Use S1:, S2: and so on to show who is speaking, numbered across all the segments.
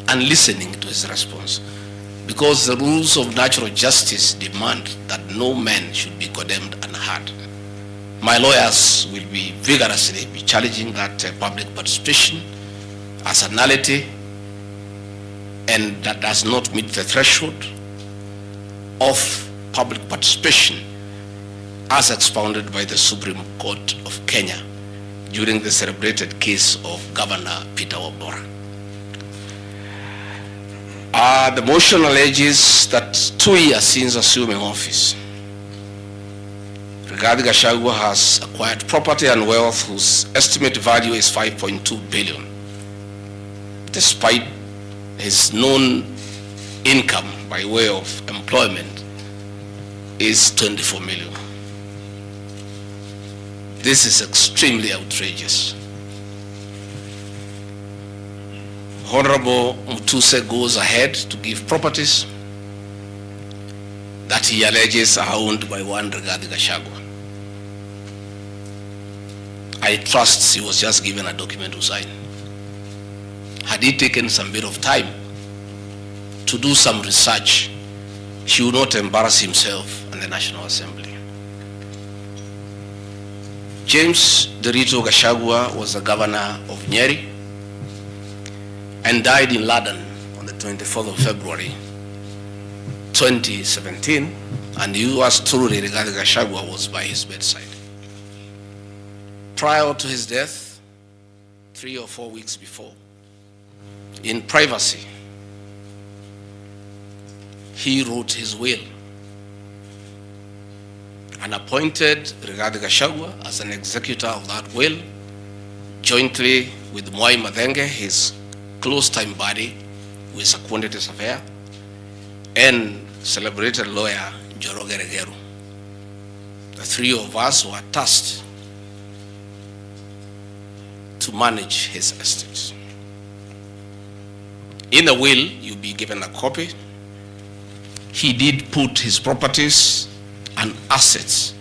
S1: and listening to his response, because the rules of natural justice demand that no man should be condemned unheard. My lawyers will be vigorously challenging that public participation as a nullity, and that does not meet the threshold of public participation as expounded by the Supreme Court of Kenya during the celebrated case of Governor Peter Wabora. The motion alleges that 2 years since assuming office, Rigathi Gachagua has acquired property and wealth whose estimated value is 5.2 billion, despite his known income by way of employment is 24 million. This is extremely outrageous. Honorable Mutuse goes ahead to give properties that he alleges are owned by one Rigathi Gachagua. I trust he was just given a document to sign. Had he taken some bit of time to do some research, he would not embarrass himself and the National Assembly. James Derito Gachagua was the governor of Nyeri and died in London on the 24th of February 2017, and yours truly, Rigathi Gachagua, was by his bedside. Prior to his death, 3 or 4 weeks before, in privacy, he wrote his will and appointed Rigathi Gachagua as an executor of that will, jointly with Mwai Mathenge, his close time buddy who is a quantity surveyor, and celebrated lawyer Njoroge Regeru. The three of us were tasked to manage his estate. In the will, you'll be given a copy. He did put his properties and assets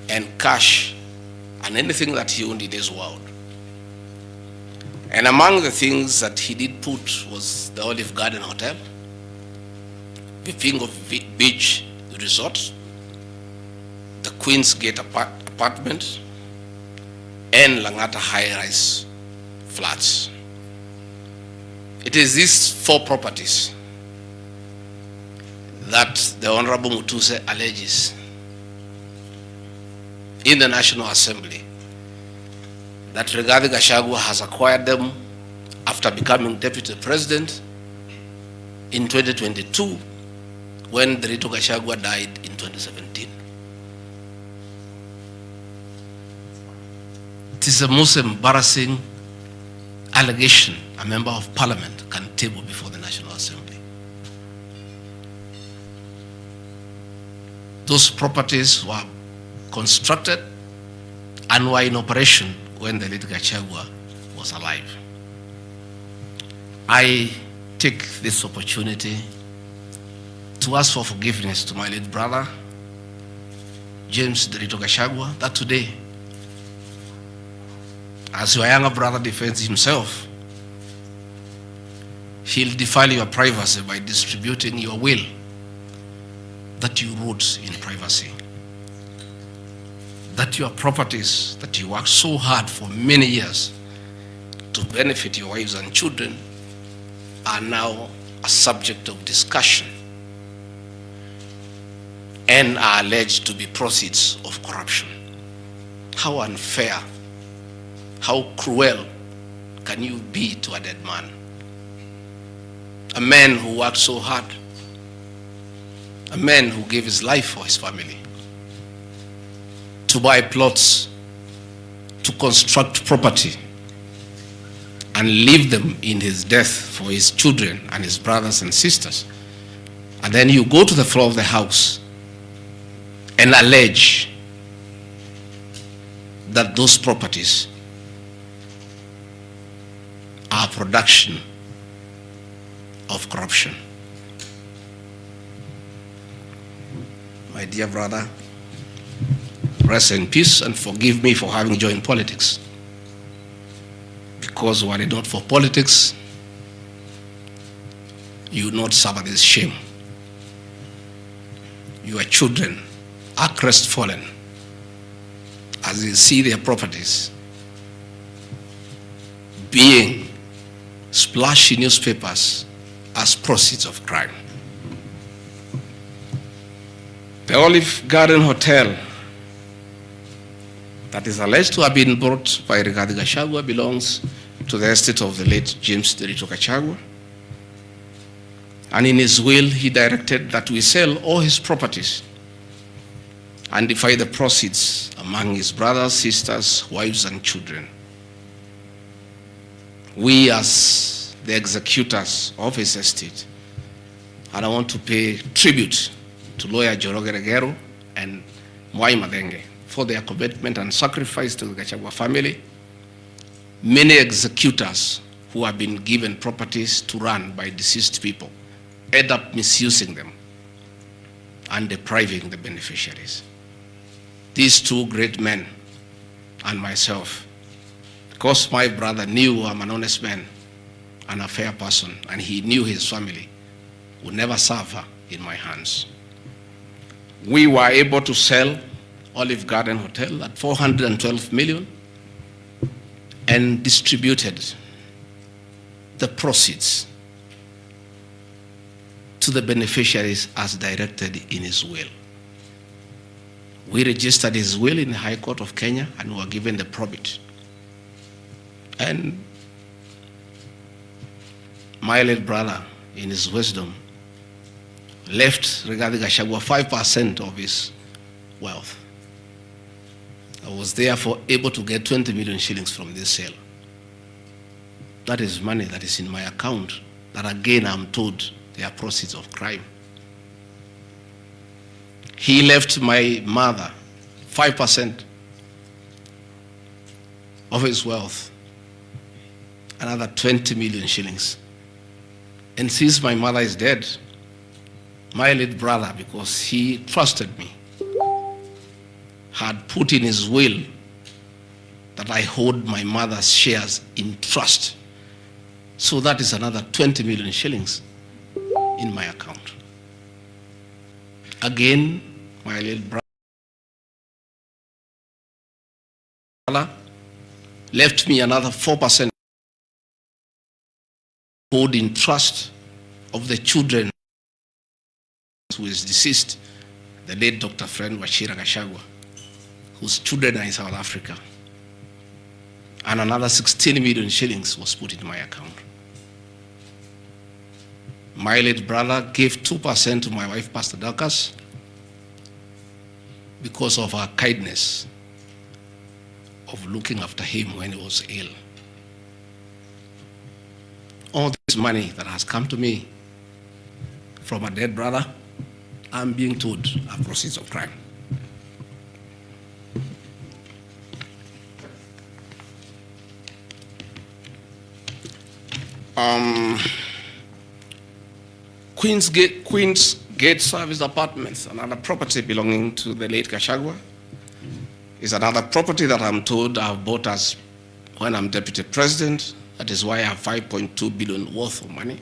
S1: and cash and anything that he owned in this world. And among the things that he did put was the Olive Garden Hotel, the Baringo Beach Resort, the Queen's Gate apartment, and Langata high-rise flats. It is these 4 properties that the Honorable Mutuse alleges in the National Assembly that Rigathi Gachagua has acquired them after becoming Deputy President in 2022 when Derito Gachagua died in 2017. It is the most embarrassing allegation a member of Parliament can table before the National Assembly. Those properties were constructed and were in operation when the late Gachagua was alive. I take this opportunity to ask for forgiveness to my late brother, James Derito Gachagua, that today, as your younger brother defends himself, he'll defile your privacy by distributing your will that you wrote in privacy. That your properties that you worked so hard for many years to benefit your wives and children are now a subject of discussion and are alleged to be proceeds of corruption. How unfair, how cruel can you be to a dead man? A man who worked so hard, a man who gave his life for his family, to buy plots, to construct property, and leave them in his death for his children and his brothers and sisters. And then you go to the floor of the House and allege that those properties are production of corruption. My dear brother, rest in peace and forgive me for having joined politics. Because were it not for politics, you will not suffer this shame. Your children are crestfallen as they see their properties being splashed in newspapers as proceeds of crime. The Olive Garden Hotel that is alleged to have been bought by Rigathi Gachagua belongs to the estate of the late James Derito Gachagua. And in his will, he directed that we sell all his properties and divide the proceeds among his brothers, sisters, wives, and children. We, as the executors of his estate, and I want to pay tribute to lawyer Njoroge Regero and Mwai Madenge for their commitment and sacrifice to the Gachagua family. Many executors who have been given properties to run by deceased people end up misusing them and depriving the beneficiaries. These two great men and myself, because my brother knew I'm an honest man and a fair person, and he knew his family would never suffer in my hands, we were able to sell Olive Garden Hotel at 412 million and distributed the proceeds to the beneficiaries as directed in his will. We registered his will in the High Court of Kenya and were given the probate. And my late brother, in his wisdom, left Rigathi Gachagua 5% of his wealth. I was therefore able to get 20 million shillings from this sale. That is money that is in my account that again I'm told they are proceeds of crime. He left my mother 5% of his wealth, another 20 million shillings. And since my mother is dead, my late brother, because he trusted me, had put in his will that I hold my mother's shares in trust. So that is another 20 million shillings in my account. Again, my late brother left me another 4% hold in trust of the children who is deceased, the late Dr. Friend H.E Gachagua, whose children are in South Africa. And another 16 million shillings was put in my account. My late brother gave 2% to my wife, Pastor Dorcas, because of her kindness of looking after him when he was ill. All this money that has come to me from a dead brother, I'm being told are proceeds of crime. Queen's Gate Service Apartments, another property belonging to the late Gachagua, is another property that I'm told I've bought as when I'm deputy president. That is why I have 5.2 billion worth of money.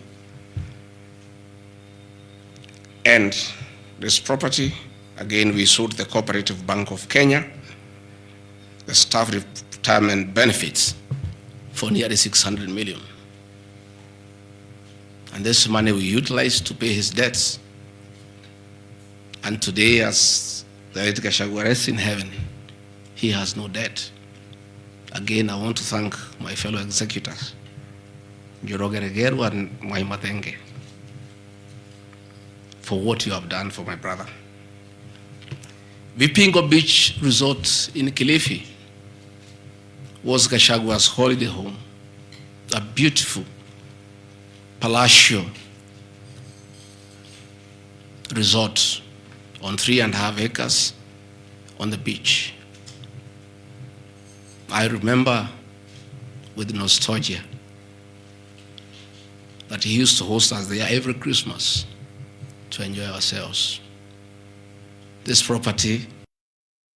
S1: And this property, again, we sold the Cooperative Bank of Kenya, the staff retirement benefits for nearly 600 million. And this money we utilized to pay his debts. And today, as the late Gachagua rests in heaven, he has no debt. Again, I want to thank my fellow executors, Njoroge Regero and Mwai Madenge, for what you have done for my brother. Vipingo Beach Resort in Kilifi was Gachagua's holiday home, a beautiful palatial resort on 3.5 acres on the beach. I remember with nostalgia that he used to host us there every Christmas to enjoy ourselves. This property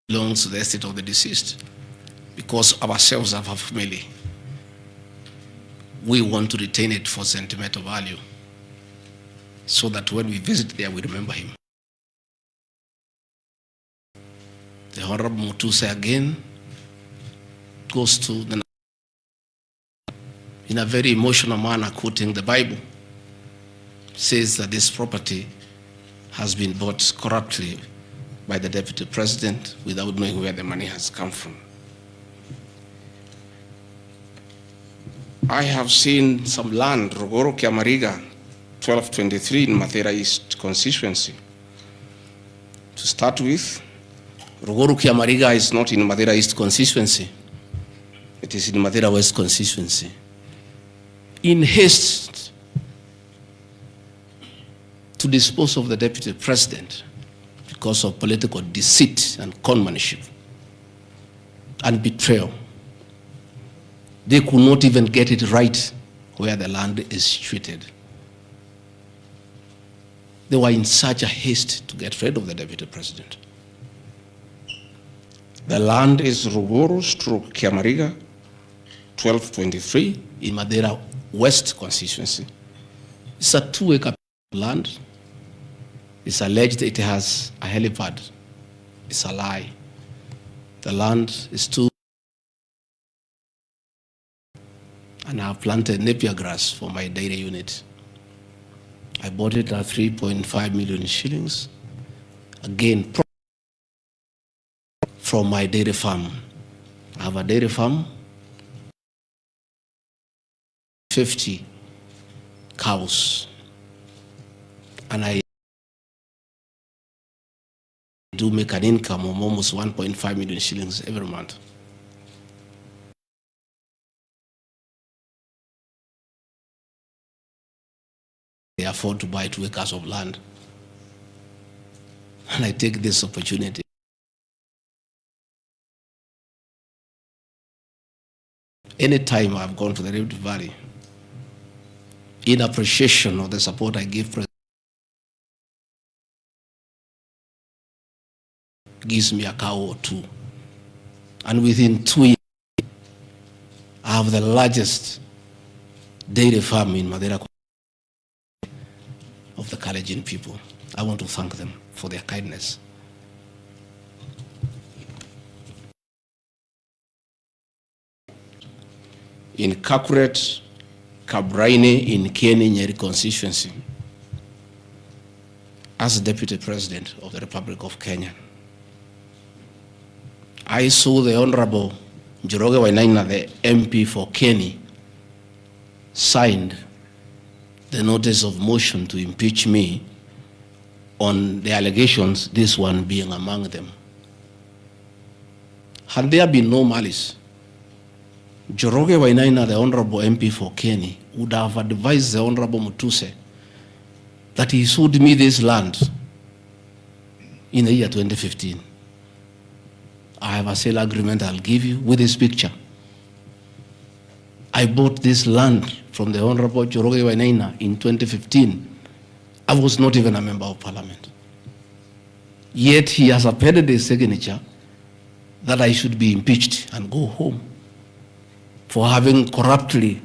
S1: belongs to the estate of the deceased because ourselves have a family. We want to retain it for sentimental value. so that when we visit there, we remember him. The Honorable Mutuse again goes to the, in a very emotional manner, quoting the Bible, says that this property has been bought corruptly by the Deputy President without knowing where the money has come from. I have seen some land, Ruguru Kiamariga, 1223 in Mathera East constituency. To start with, Ruguru Kiamariga is not in Mathera East constituency. It is in Mathera West constituency. In haste to dispose of the Deputy President because of political deceit and conmanship and betrayal, they could not even get it right where the land is situated. They were in such a haste to get rid of the Deputy President. The land is Ruguru/Kiamariga, 1223 in Mathera West constituency. It's a 2-acre land. It's alleged it has a helipad. It's a lie. The land is too, and I've planted napier grass for my dairy unit. I bought it at 3.5 million shillings. Again, from my dairy farm. I have a dairy farm, 50 cows, and I do make an income of almost 1.5 million shillings every month. They afford to buy 2 acres of land. And I take this opportunity. Anytime I've gone to the Rift Valley, in appreciation of the support I give President, gives me a cow or 2. And within 2 years, I have the largest dairy farm in Mathera of the Kalenjin people. I want to thank them for their kindness. In Kakuret, Kabraine, in Kieni Nyeri constituency, as Deputy President of the Republic of Kenya, I saw the Honorable Njoroge Wainaina, the MP for Kieni, signed the notice of motion to impeach me on the allegations, this one being among them. Had there been no malice, Njoroge Wainaina, the Honorable MP for Kieni, would have advised the Honorable Mutuse that he sold me this land in the year 2015. I have a sale agreement I'll give you with this picture. I bought this land from the Honorable Njoroge Wainaina in 2015. I was not even a member of parliament. Yet he has appended his signature that I should be impeached and go home for having corruptly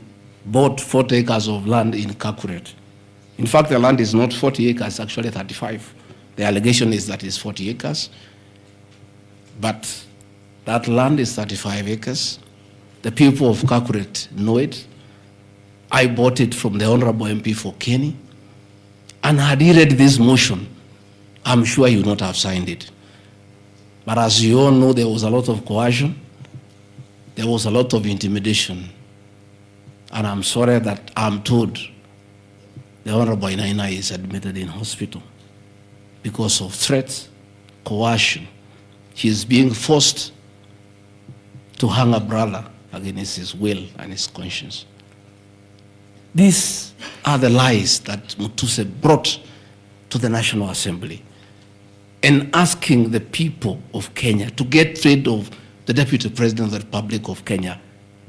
S1: bought 40 acres of land in Kakuret. In fact, the land is not 40 acres, actually 35. The allegation is that it's 40 acres. But that land is 35 acres. The people of Kakuret know it. I bought it from the Honorable MP for Kieni. And had he read this motion, I'm sure he would not have signed it. But as you all know, there was a lot of coercion. There was a lot of intimidation. And I'm sorry that I'm told the Honorable Wainaina is admitted in hospital because of threats, coercion. He is being forced to hang a brother against his will and his conscience. These are the lies that Mutuse brought to the National Assembly, and asking the people of Kenya to get rid of the Deputy President of the Republic of Kenya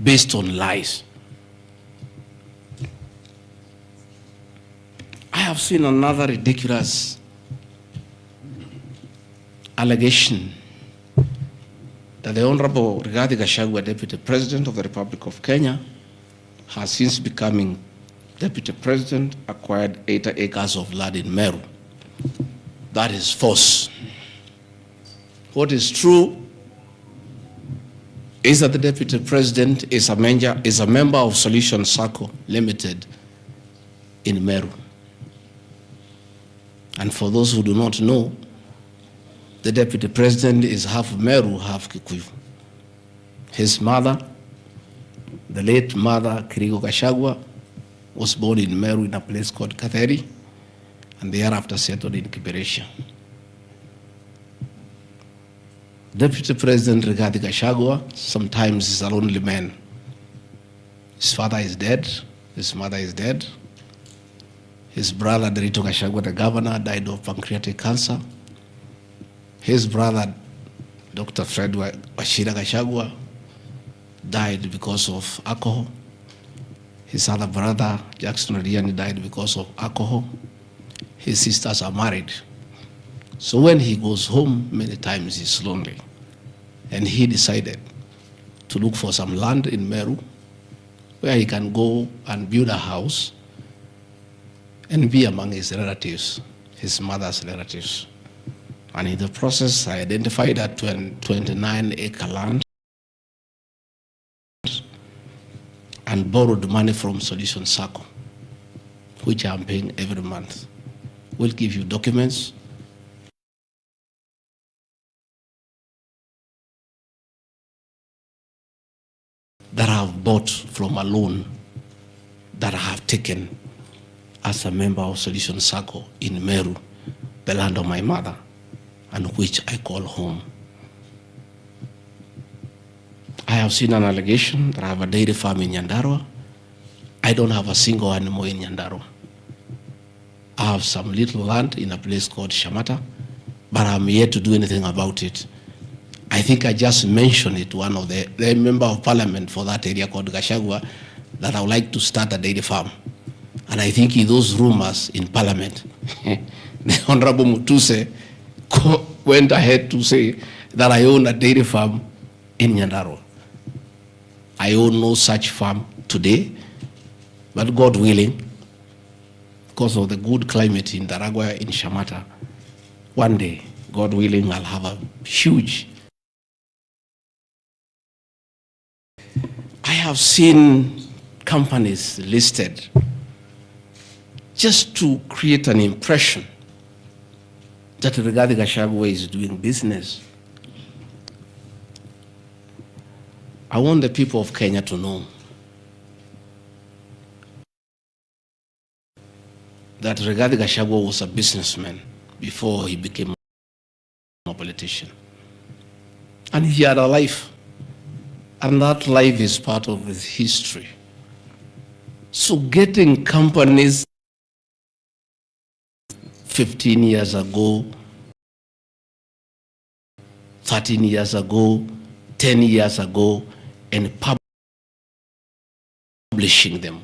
S1: based on lies. I have seen another ridiculous allegation that the Honorable Rigathi Gachagua, Deputy President of the Republic of Kenya, has since becoming Deputy President acquired 80 acres of land in Meru. That is false. What is true is that the Deputy President is a member of Solution Circle Limited in Meru. And for those who do not know, the Deputy President is half Meru, half Kikuyu. His mother, the late mother, Rigathi Gachagua, was born in Meru in a place called Katheri, and thereafter settled in Kiberesha. Deputy President Rigathi Gachagua sometimes is a lonely man. His father is dead, his mother is dead. His brother, Derito Gachagua, the governor, died of pancreatic cancer. His brother, Dr. Fred Wachira Gachagua, died because of alcohol. His other brother, Jackson Riani, died because of alcohol. His sisters are married. So when he goes home, many times he's lonely. And he decided to look for some land in Meru where he can go and build a house and be among his relatives, his mother's relatives. And in the process, I identified that 29-acre land and borrowed money from Solution Circle, which I'm paying every month. We'll give you documents. That I have bought from a loan that I have taken as a member of Solution Circle in Meru, the land of my mother, and which I call home. I have seen an allegation that I have a dairy farm in Nyandarua. I don't have a single animal in Nyandarua. I have some little land in a place called Shamata, but I'm yet to do anything about it. I think I just mentioned it to one of the member of parliament for that area called Gachagua that I would like to start a dairy farm. And I think in those rumors in parliament, the Honorable Mutuse went ahead to say that I own a dairy farm in Nyandarua. I own no such farm today, but God willing, because of the good climate in Daragwa, in Shamata, one day, God willing, I'll have a huge. I have seen companies listed just to create an impression that Rigathi Gachagua is doing business. I want the people of Kenya to know that Rigathi Gachagua was a businessman before he became a politician. And he had a life. And that life is part of his history. So getting companies 15 years ago, 13 years ago, 10 years ago, and publishing them.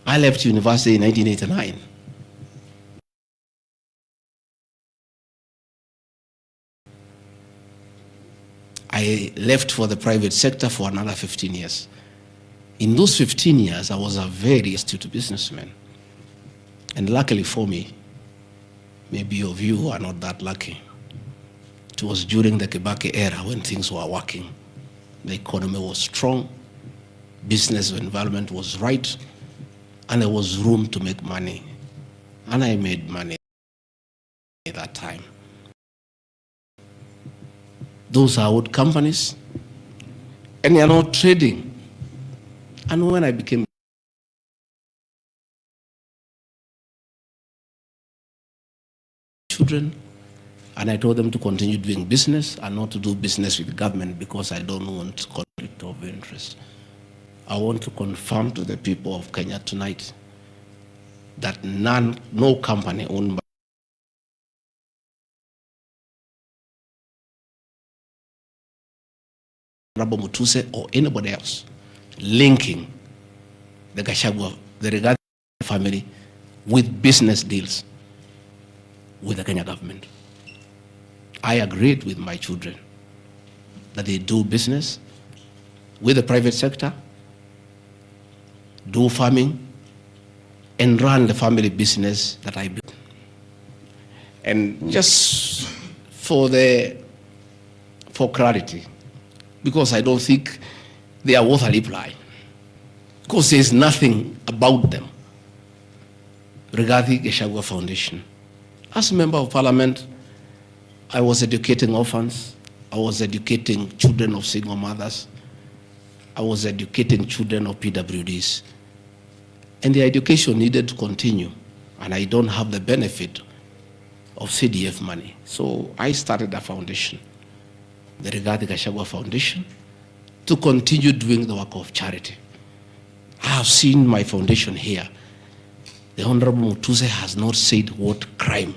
S1: I left university in 1989. I left for the private sector for another 15 years. In those 15 years, I was a very astute businessman. And luckily for me, maybe of you are not that lucky, it was during the Kibaki era when things were working. The economy was strong, business environment was right, and there was room to make money. And I made money at that time. Those are old companies, and they are not trading. And when I became children, and I told them to continue doing business and not to do business with the government because I don't want conflict of interest. I want to confirm to the people of Kenya tonight that no company owned by Honorable Mutuse or anybody else linking the Gachagua, the Rigathi family with business deals with the Kenya government. I agreed with my children that they do business with the private sector, do farming, and run the family business that I built. And just for clarity, because I don't think they are worth a reply, because there's nothing about them. Rigathi Gachagua Foundation. As a member of parliament, I was educating orphans, I was educating children of single mothers, I was educating children of PWDs. And the education needed to continue, and I don't have the benefit of CDF money. So I started a foundation, the Rigathi Gachagua Foundation, to continue doing the work of charity. I have seen my foundation here. The Honorable Mutuse has not said what crime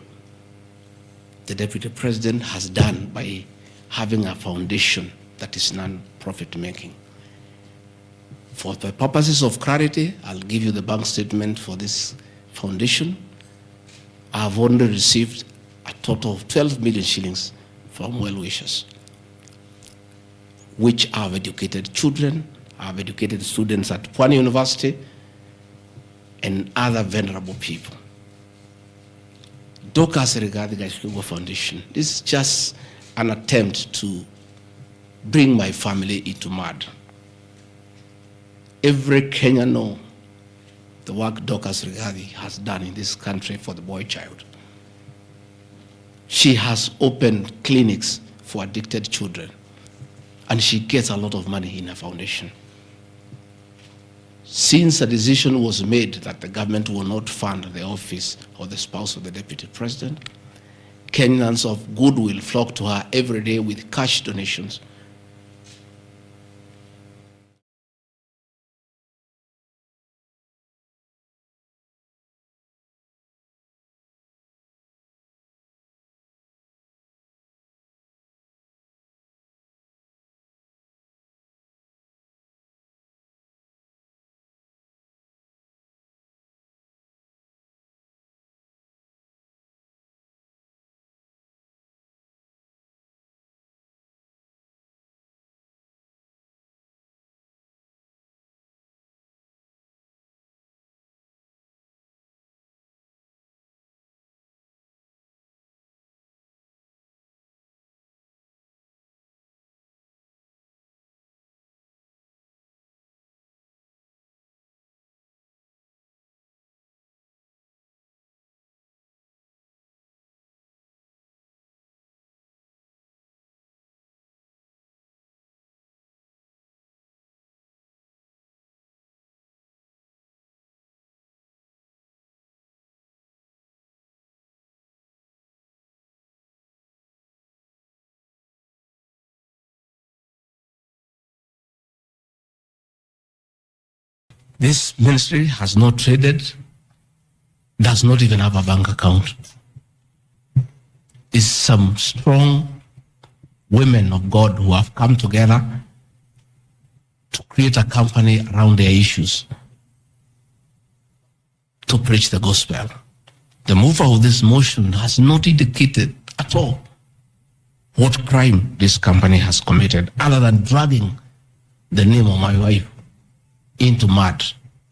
S1: the Deputy President has done by having a foundation that is non-profit making. For the purposes of clarity, I'll give you the bank statement for this foundation. I have only received a total of 12 million shillings from well-wishers, which have educated children, have educated students at Pwani University, and other vulnerable people. Dorcas Rigathi Gachagua Foundation, this is just an attempt to bring my family into mud. Every Kenyan knows the work Dorcas Rigathi has done in this country for the boy child. She has opened clinics for addicted children, and she gets a lot of money in her foundation. Since a decision was made that the government will not fund the office of the spouse of the Deputy President, Kenyans of goodwill flock to her every day with cash donations. This ministry has not traded, does not even have a bank account. It's some strong women of God who have come together to create a company around their issues to preach the gospel. The mover of this motion has not indicated at all what crime this company has committed, other than dragging the name of my wife into mud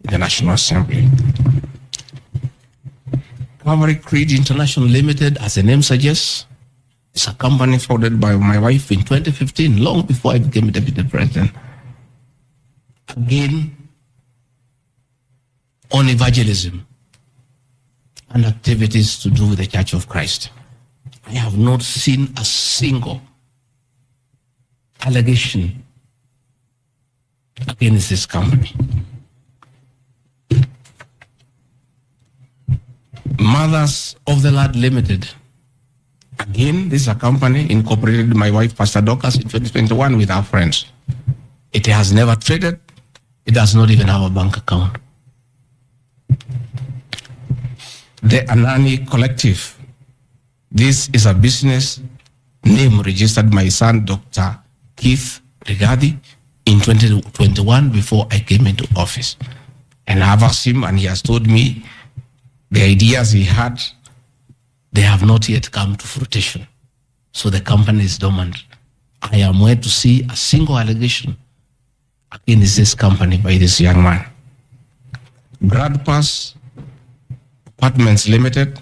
S1: in the National Assembly. Calvary Creed International Limited, as the name suggests, is a company founded by my wife in 2015, long before I became Deputy President. Again, on evangelism and activities to do with the Church of Christ. I have not seen a single allegation against this company. Mothers of the Lord Limited. Again, this is a company incorporated by my wife, Pastor Dorcas, in 2021 with our friends. It has never traded. It does not even have a bank account. The Anani Collective. This is a business name registered by my son, Dr. Keith Rigathi, in 2021 before I came into office. And I've asked him, and he has told me the ideas he had, they have not yet come to fruition. So the company is dormant. I am yet to see a single allegation against this company by this young man. Gradpass Apartments Limited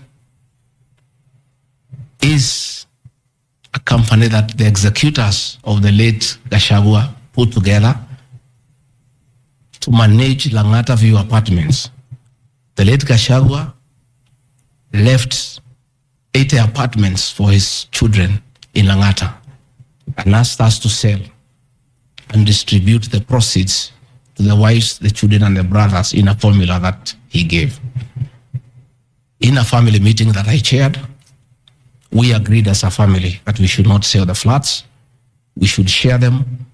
S1: is a company that the executors of the late Gachagua put together to manage Langata View Apartments. The late Gachagua left 80 apartments for his children in Langata and asked us to sell and distribute the proceeds to the wives, the children, and the brothers in a formula that he gave. In a family meeting that I chaired, we agreed as a family that we should not sell the flats. We should share them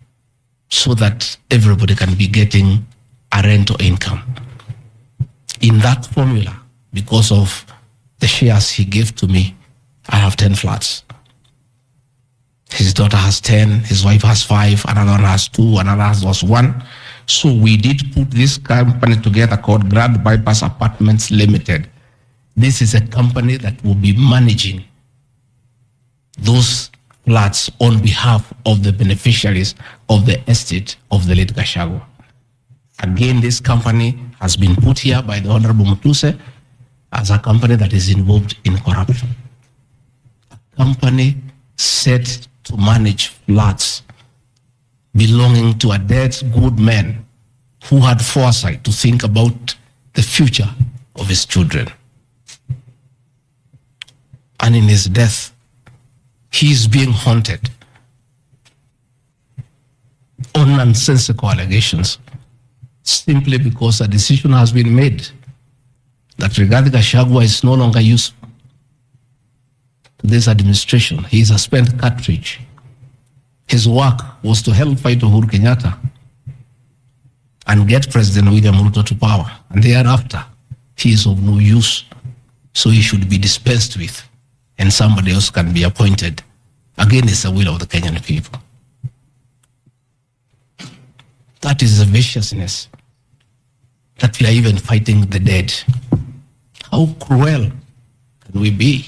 S1: so that everybody can be getting a rental income. In that formula, because of the shares he gave to me, I have 10 flats. His daughter has 10, his wife has 5, another one has 2, another has 1. So we did put this company together called Grand Bypass Apartments Limited. This is a company that will be managing those flats on behalf of the beneficiaries of the estate of the late Gachagua. Again, this company has been put here by the Honorable Mutuse as a company that is involved in corruption. A company set to manage flats belonging to a dead good man who had foresight to think about the future of his children. And in his death, he is being haunted on nonsensical allegations simply because a decision has been made that Rigathi Gachagua is no longer useful to this administration. He is a spent cartridge. His work was to help fight Uhuru Kenyatta and get President William Ruto to power. And thereafter, he is of no use. So he should be dispensed with and somebody else can be appointed against the will of the Kenyan people. That is the viciousness that we are even fighting the dead. How cruel can we be?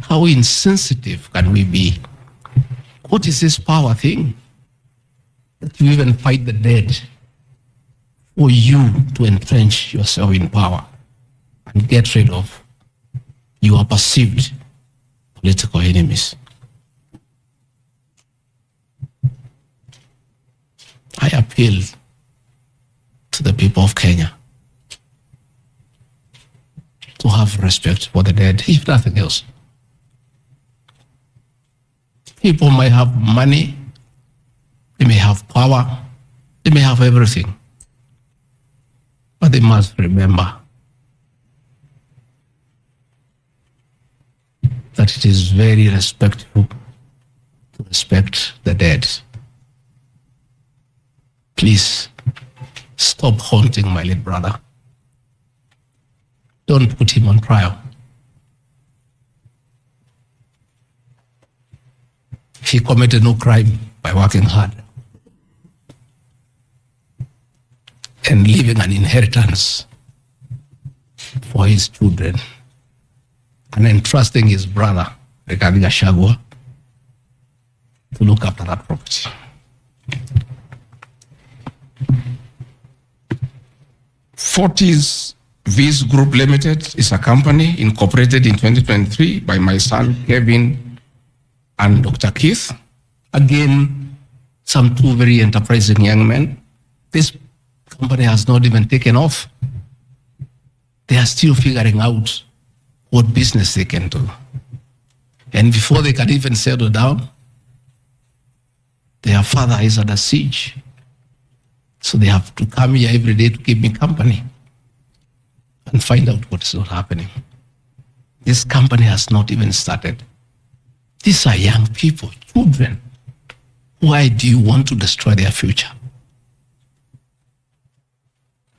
S1: How insensitive can we be? What is this power thing? That you even fight the dead for you to entrench yourself in power and get rid of your perceived political enemies. I appeal to the people of Kenya to have respect for the dead, if nothing else. People might have money, they may have power, they may have everything, but they must remember that it is very respectful to respect the dead. Please stop haunting my late brother. Don't put him on trial. He committed no crime by working hard and leaving an inheritance for his children and entrusting his brother, Rigathi Gachagua, to look after that property. Fortis Viz Group Limited is a company incorporated in 2023 by my son, Kevin, and Dr. Keith. Again, some two very enterprising young men. This company has not even taken off. They are still figuring out what business they can do. And before they can even settle down, their father is under siege. So they have to come here every day to keep me company and find out what is not happening. This company has not even started. These are young people, children. Why do you want to destroy their future?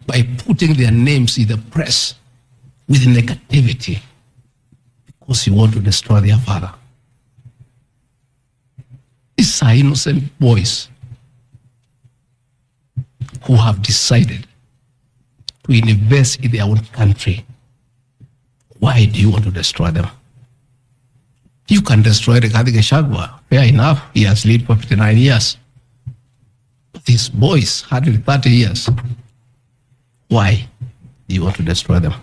S1: By putting their names in the press with negativity because you want to destroy their father. These are innocent boys who have decided to invest in their own country. Why do you want to destroy them? You can destroy Rigathi Gachagua. Fair enough. He has lived for 59 years. But these boys, 130 years. Why do you want to destroy them?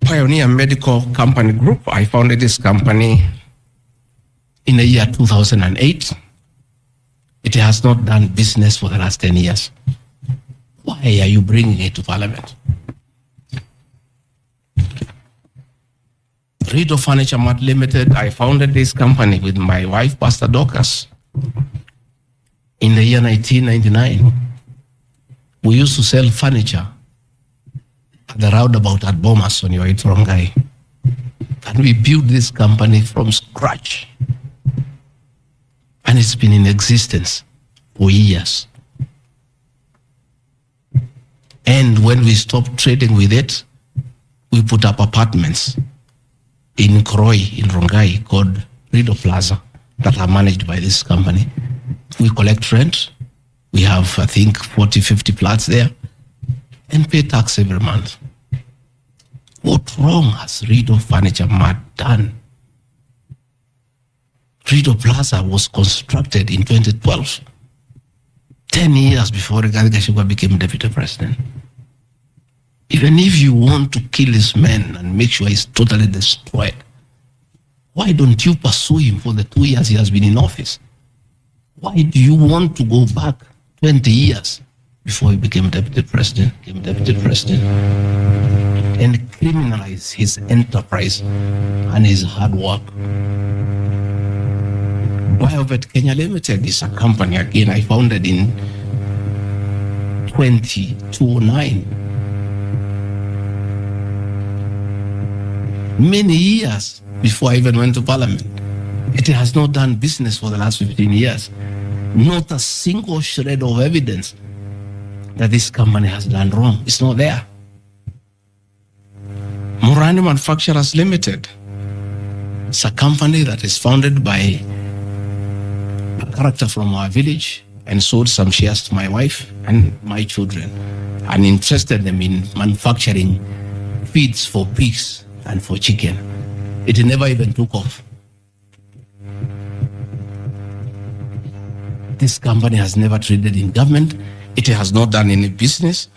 S1: Pioneer Medical Company Group. I founded this company in the year 2008. It has not done business for the last 10 years. Why are you bringing it to Parliament? Rido Furniture Mart Limited, I founded this company with my wife, Pastor Dorcas, in the year 1999. We used to sell furniture at the roundabout at Bomas on your way to Rongai. And we built this company from scratch. And it's been in existence for years. And when we stopped trading with it, we put up apartments in Kroi, in Rongai, called Rido Plaza, that are managed by this company. We collect rent. We have, I think, 40, 50 flats there, and pay tax every month. What wrong has Rido Furniture Mart done? Rido Plaza was constructed in 2012, 10 years before Rigathi Gachagua became deputy president. Even if you want to kill this man and make sure he's totally destroyed, why don't you pursue him for the 2 years he has been in office? Why do you want to go back 20 years before he became deputy president, and criminalize his enterprise and his hard work? Biovet Kenya Limited is a company, again, I founded in 2009. Many years before I even went to Parliament. It has not done business for the last 15 years. Not a single shred of evidence that this company has done wrong. It's not there. Murani Manufacturers Limited. It's a company that is founded by a character from our village and sold some shares to my wife and my children and interested them in manufacturing feeds for pigs and for chicken. It never even took off. This company has never traded in government. It has not done any business.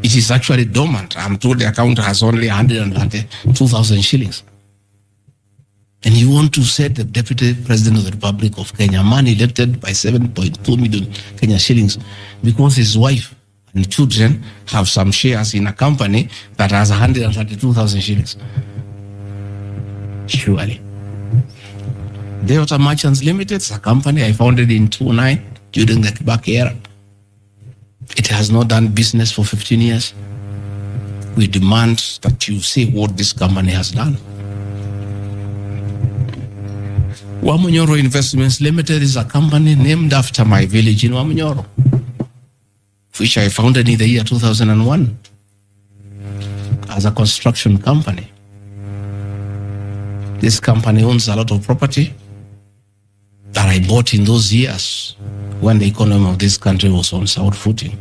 S1: It is actually dormant. I'm told the account has only 132,000 shillings. And you want to set the Deputy President of the Republic of Kenya, a man elected by 7.2 million Kenya shillings, because his wife and children have some shares in a company that has 132,000 shillings. Surely. Deota Merchants Limited is a company I founded in 2009 during the Kibaki era. It has not done business for 15 years. We demand that you say what this company has done. Wamunyoro Investments Limited is a company named after my village in Wamunyoro, which I founded in the year 2001 as a construction company. This company owns a lot of property that I bought in those years when the economy of this country was on sound footing.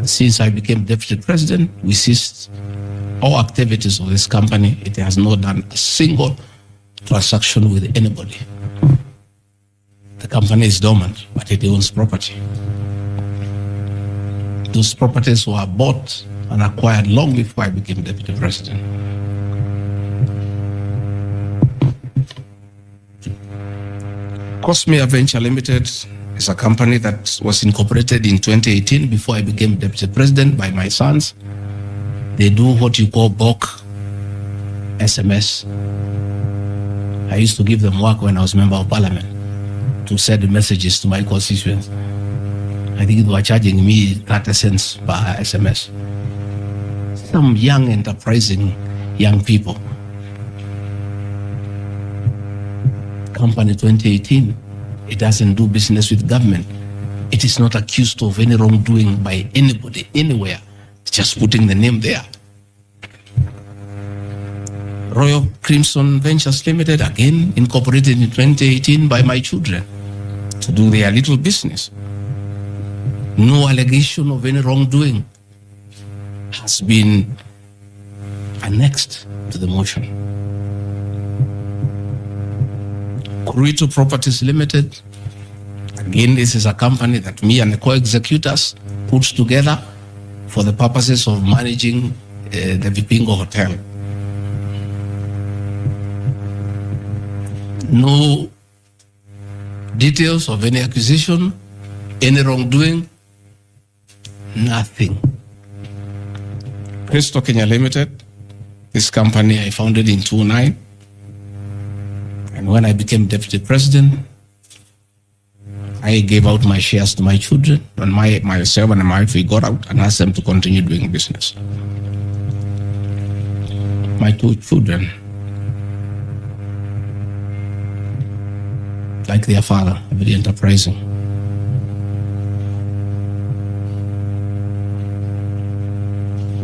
S1: Since I became deputy president, we ceased all activities of this company. It has not done a single transaction with anybody. The company is dormant, but it owns property. Those properties were bought and acquired long before I became deputy president. Cosmea Venture Limited is a company that was incorporated in 2018 before I became deputy president by my sons. They do what you call bulk SMS. I used to give them work when I was member of parliament to send messages to my constituents. I think they were charging me 30 cents per SMS. Some young, enterprising young people. Company 2018, it doesn't do business with government. It is not accused of any wrongdoing by anybody, anywhere. It's just putting the name there. Royal Crimson Ventures Limited, again incorporated in 2018 by my children to do their little business. No allegation of any wrongdoing has been annexed to the motion. Kurito Properties Limited, again, this is a company that me and the co-executors put together for the purposes of managing the Baringo Hotel. No details of any accusation, any wrongdoing, nothing. Crystal Kenya Limited, this company I founded in 2009. And when I became deputy president, I gave out my shares to my children, and myself and my wife, we got out and asked them to continue doing business. My two children, like their father, very enterprising.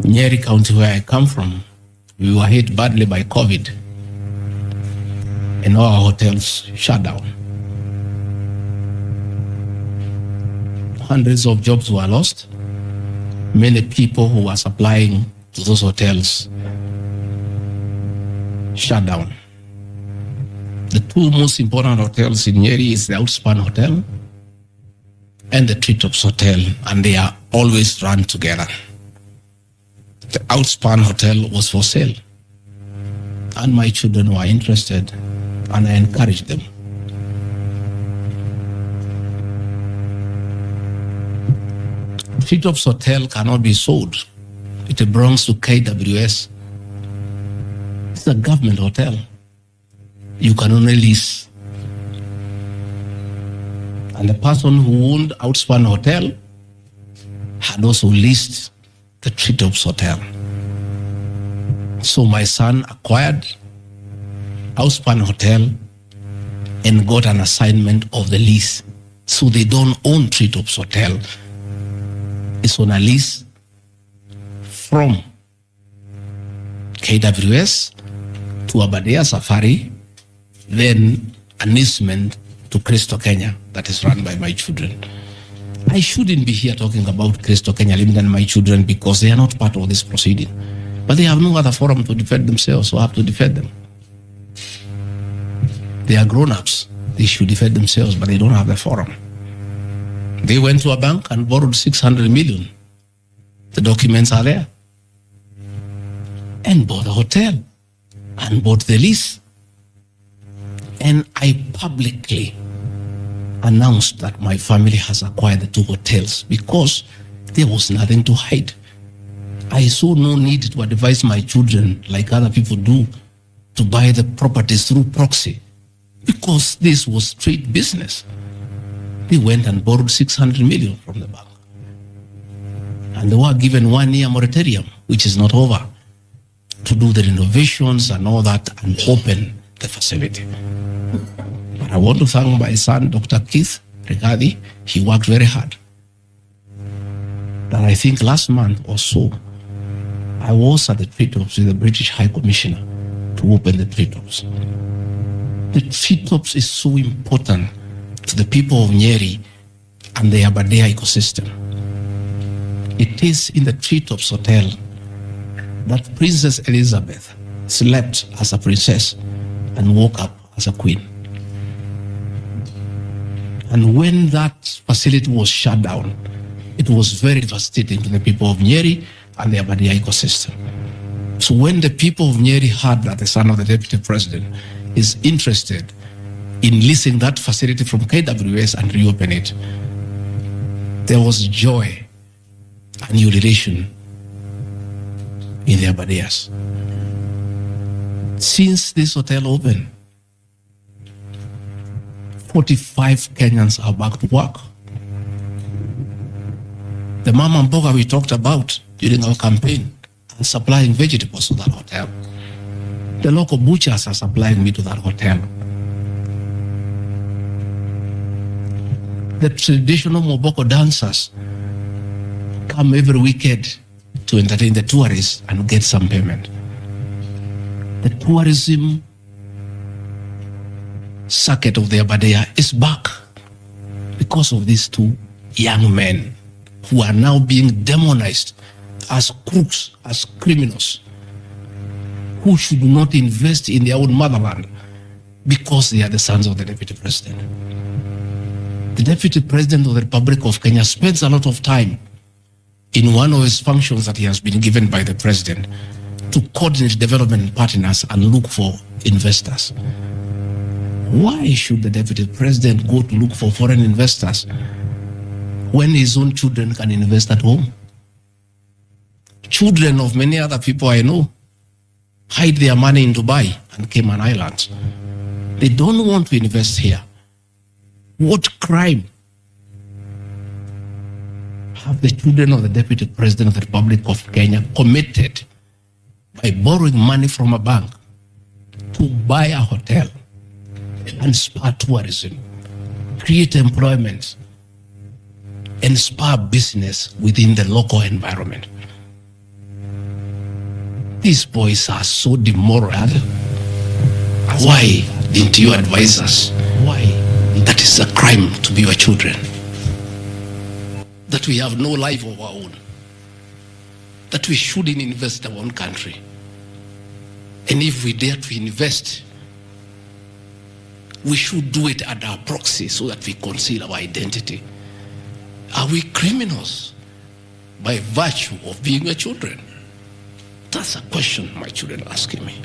S1: Nyeri County, where I come from, we were hit badly by COVID, and all our hotels shut down. Hundreds of jobs were lost. Many people who were supplying to those hotels shut down. The two most important hotels in Nyeri is the Outspan Hotel and the Treetops Hotel, and they are always run together. The Outspan Hotel was for sale, and my children were interested, and I encouraged them. Treetops Hotel cannot be sold. It belongs to KWS. It's a government hotel. You can only lease. And the person who owned Outspan Hotel had also leased the Treetops Hotel. So my son acquired Outspan Hotel and got an assignment of the lease. So they don't own Treetops Hotel. It's on a lease from KWS to Aberdare Safari, then an easement to Crystal Kenya that is run by my children. I shouldn't be here talking about Crystal Kenya Limited and my children because they are not part of this proceeding. But they have no other forum to defend themselves, so I have to defend them. They are grown-ups. They should defend themselves, but they don't have the forum. They went to a bank and borrowed 600 million. The documents are there. And bought a hotel and bought the lease. And I publicly announced that my family has acquired the two hotels because there was nothing to hide. I saw no need to advise my children, like other people do, to buy the properties through proxy because this was straight business. They went and borrowed 600 million from the bank. And they were given 1 year moratorium, which is not over, to do the renovations and all that and open the facility. But I want to thank my son, Dr. Keith Rigathi. He worked very hard. And I think last month or so, I was at the Treetops with the British High Commissioner to open the Treetops. The Treetops is so important to the people of Nyeri and the Aberdare ecosystem. It is in the Treetops Hotel that Princess Elizabeth slept as a princess and woke up as a queen. And when that facility was shut down, it was very devastating to the people of Nyeri and the Aberdare ecosystem. So when the people of Nyeri heard that the son of the deputy president is interested in leasing that facility from KWS and reopen it, there was joy and jubilation in the Aberdares. Since this hotel opened, 45 Kenyans are back to work. The mama mboga we talked about during our campaign are supplying vegetables to that hotel. The local butchers are supplying meat to that hotel. The traditional Moboko dancers come every weekend to entertain the tourists and get some payment. The tourism circuit of the Aberdare is back because of these two young men who are now being demonized as crooks, as criminals, who should not invest in their own motherland because they are the sons of the Deputy President. The Deputy President of the Republic of Kenya spends a lot of time in one of his functions that he has been given by the President to coordinate development partners and look for investors. Why should the Deputy President go to look for foreign investors when his own children can invest at home? Children of many other people I know hide their money in Dubai and Cayman Islands. They don't want to invest here. What crime have the children of the Deputy President of the Republic of Kenya committed by borrowing money from a bank to buy a hotel and spur tourism, create employment, and spur business within the local environment? These boys are so demoralized. Why didn't you advise us? Why? That is a crime to be your children. That we have no life of our own. That we shouldn't invest in our own country. And if we dare to invest, we should do it at our proxy so that we conceal our identity. Are we criminals by virtue of being your children? That's a question my children are asking me.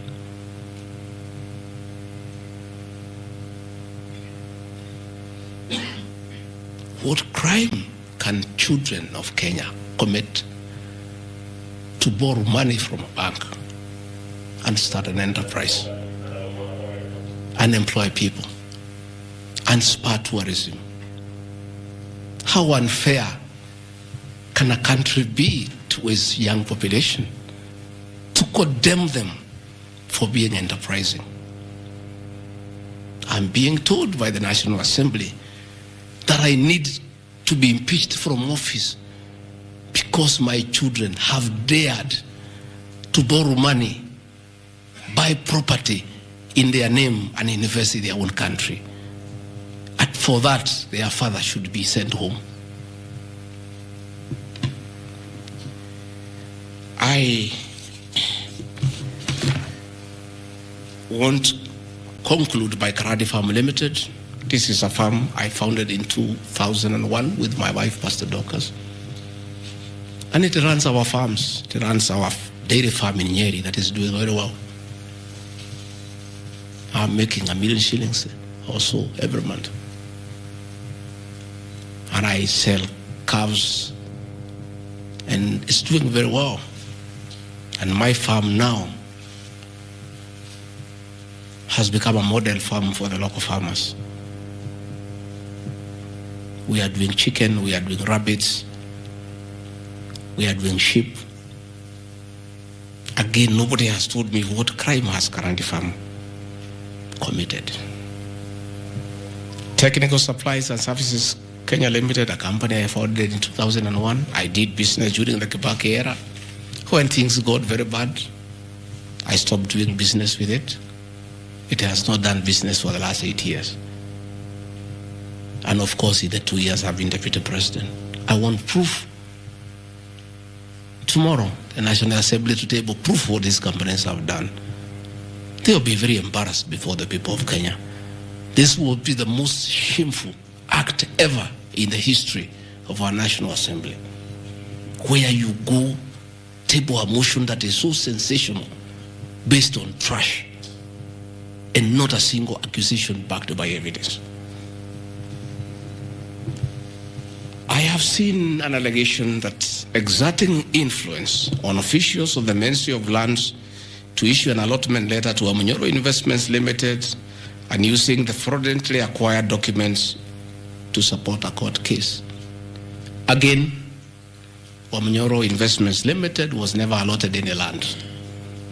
S1: What crime can children of Kenya commit to borrow money from a bank and start an enterprise and employ people and spur tourism? How unfair can a country be to its young population to condemn them for being enterprising? I'm being told by the National Assembly that I need to be impeached from office because my children have dared to borrow money, buy property in their name and invest in their own country. And for that, their father should be sent home. I want to conclude by Karadi Farm Limited. This is a farm I founded in 2001 with my wife, Pastor Dorcas. And it runs our farms. It runs our dairy farm in Nyeri that is doing very well. I'm making $1 million shillings also every month. And I sell calves and it's doing very well. And my farm now has become a model farm for the local farmers. We are doing chicken, we are doing rabbits, we are doing sheep. Again, nobody has told me what crime has Karandi Farm committed. Technical Supplies and Services Kenya Limited, a company I founded in 2001. I did business during the Kibaki era. When things got very bad, I stopped doing business with it. It has not done business for the last 8 years. And of course, in the 2 years I've been Deputy President. I want proof. Tomorrow, the National Assembly to table proof what these companies have done. They will be very embarrassed before the people of Kenya. This will be the most shameful act ever in the history of our National Assembly, where you go table a motion that is so sensational based on trash and not a single accusation backed by evidence. I have seen an allegation that exerting influence on officials of the Ministry of Lands to issue an allotment letter to Amunyoro Investments Limited and using the fraudulently acquired documents to support a court case. Again, Amunyoro Investments Limited was never allotted any land.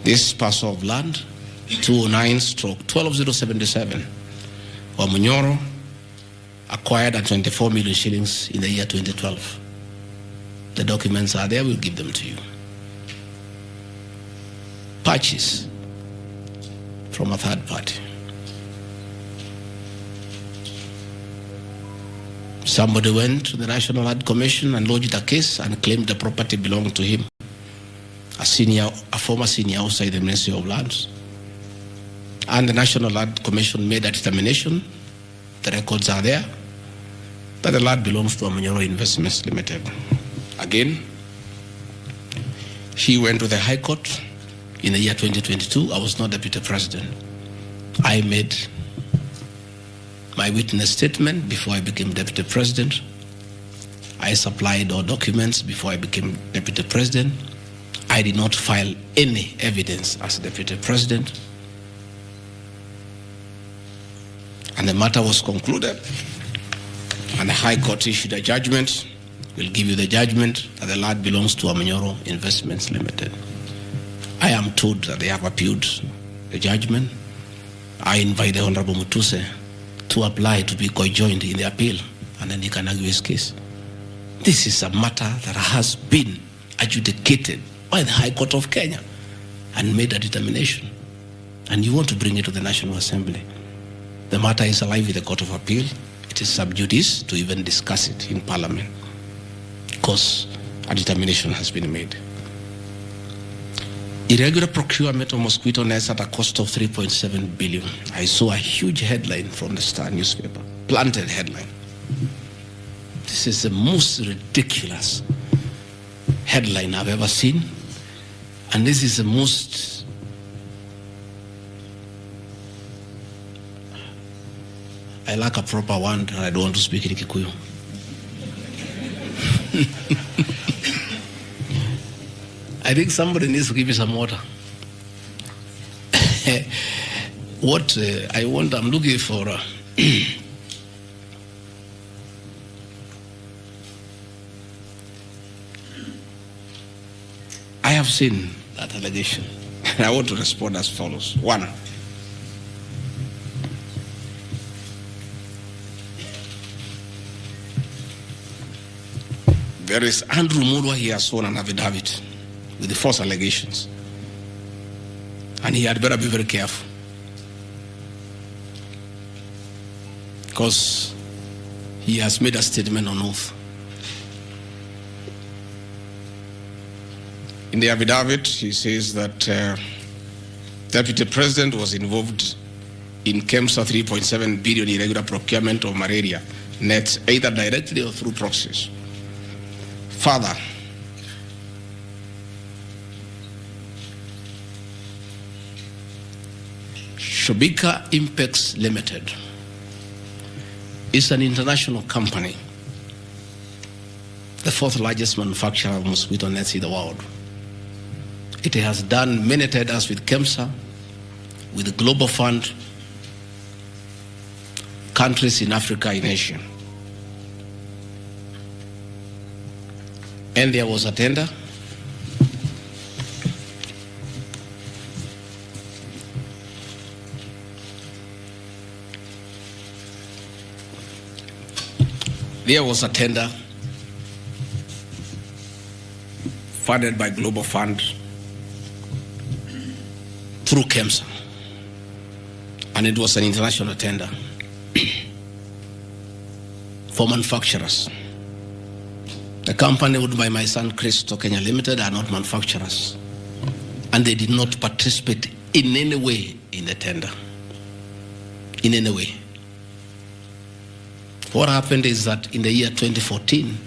S1: This parcel of land, 209/12077, Amunyoro acquired at 24 million shillings in the year 2012. The documents are there, we'll give them to you. Purchase from a third party. Somebody went to the National Land Commission and lodged a case and claimed the property belonged to him, a former senior outside the Ministry of Lands. And the National Land Commission made a determination, the records are there, that the land belongs to Amanyoro Investments Limited. Again, he went to the High Court in the year 2022. I was not Deputy President. I made my witness statement before I became Deputy President. I supplied all documents before I became Deputy President. I did not file any evidence as Deputy President. And the matter was concluded, and the High Court issued a judgment. We'll give you the judgment that the land belongs to Amanyoro Investments Limited. I am told that they have appealed the judgment. I invite the Honorable Mutuse to apply to be co-joined in the appeal, and then he can argue his case. This is a matter that has been adjudicated by the High Court of Kenya and made a determination. And you want to bring it to the National Assembly. The matter is alive with the Court of Appeal. It is sub judice to even discuss it in Parliament, because a determination has been made. Irregular procurement of mosquito nets at a cost of 3.7 billion. I saw a huge headline from the Star newspaper, planted headline. This is the most ridiculous headline I've ever seen. And this is the most I lack a proper word, and I don't want to speak in Kikuyu. I think somebody needs to give me some water. What I'm looking for. I have seen that allegation, and I want to respond as follows. One, there is Andrew Murwa. He has sworn an affidavit with the false allegations, and he had better be very careful, because he has made a statement on oath. In the affidavit, he says that Deputy President was involved in KEMSA 3.7 billion irregular procurement of malaria nets, either directly or through proxies. Further, Shobika Impex Limited is an international company, the fourth largest manufacturer of mosquito nets in the world. It has done many tenders with KEMSA, with the Global Fund, countries in Africa, in Asia. And there was a tender. There was a tender funded by Global Fund through KEMSA, and it was an international tender for manufacturers. The company owned by my son Christo Kenya Limited are not manufacturers, and they did not participate in any way in the tender. In any way. What happened is that in the year 2014,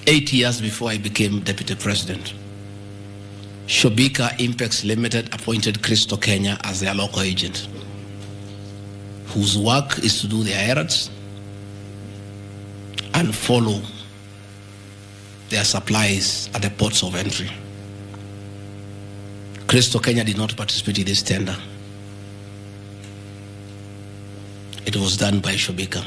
S1: 8 years before I became Deputy President, Shobika Impex Limited appointed Christo Kenya as their local agent, whose work is to do their errands and follow their supplies at the ports of entry. Christo Kenya did not participate in this tender. It was done by Shobika.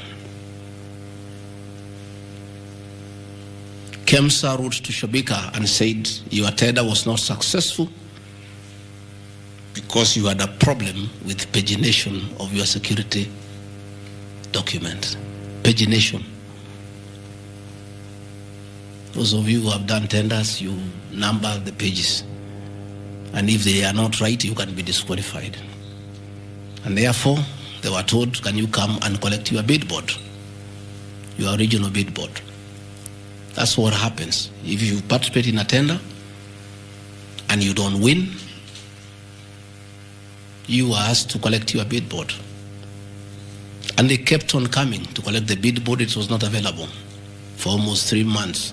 S1: KEMSA wrote to Shobika and said, your tender was not successful because you had a problem with pagination of your security documents. Pagination. Those of you who have done tenders, you number the pages. And if they are not right, you can be disqualified. And therefore, They were told, can you come and collect your billboard, your original billboard? That's what happens. If you participate in a tender and you don't win, you are asked to collect your billboard. And they kept on coming to collect the billboard. It was not available for almost 3 months.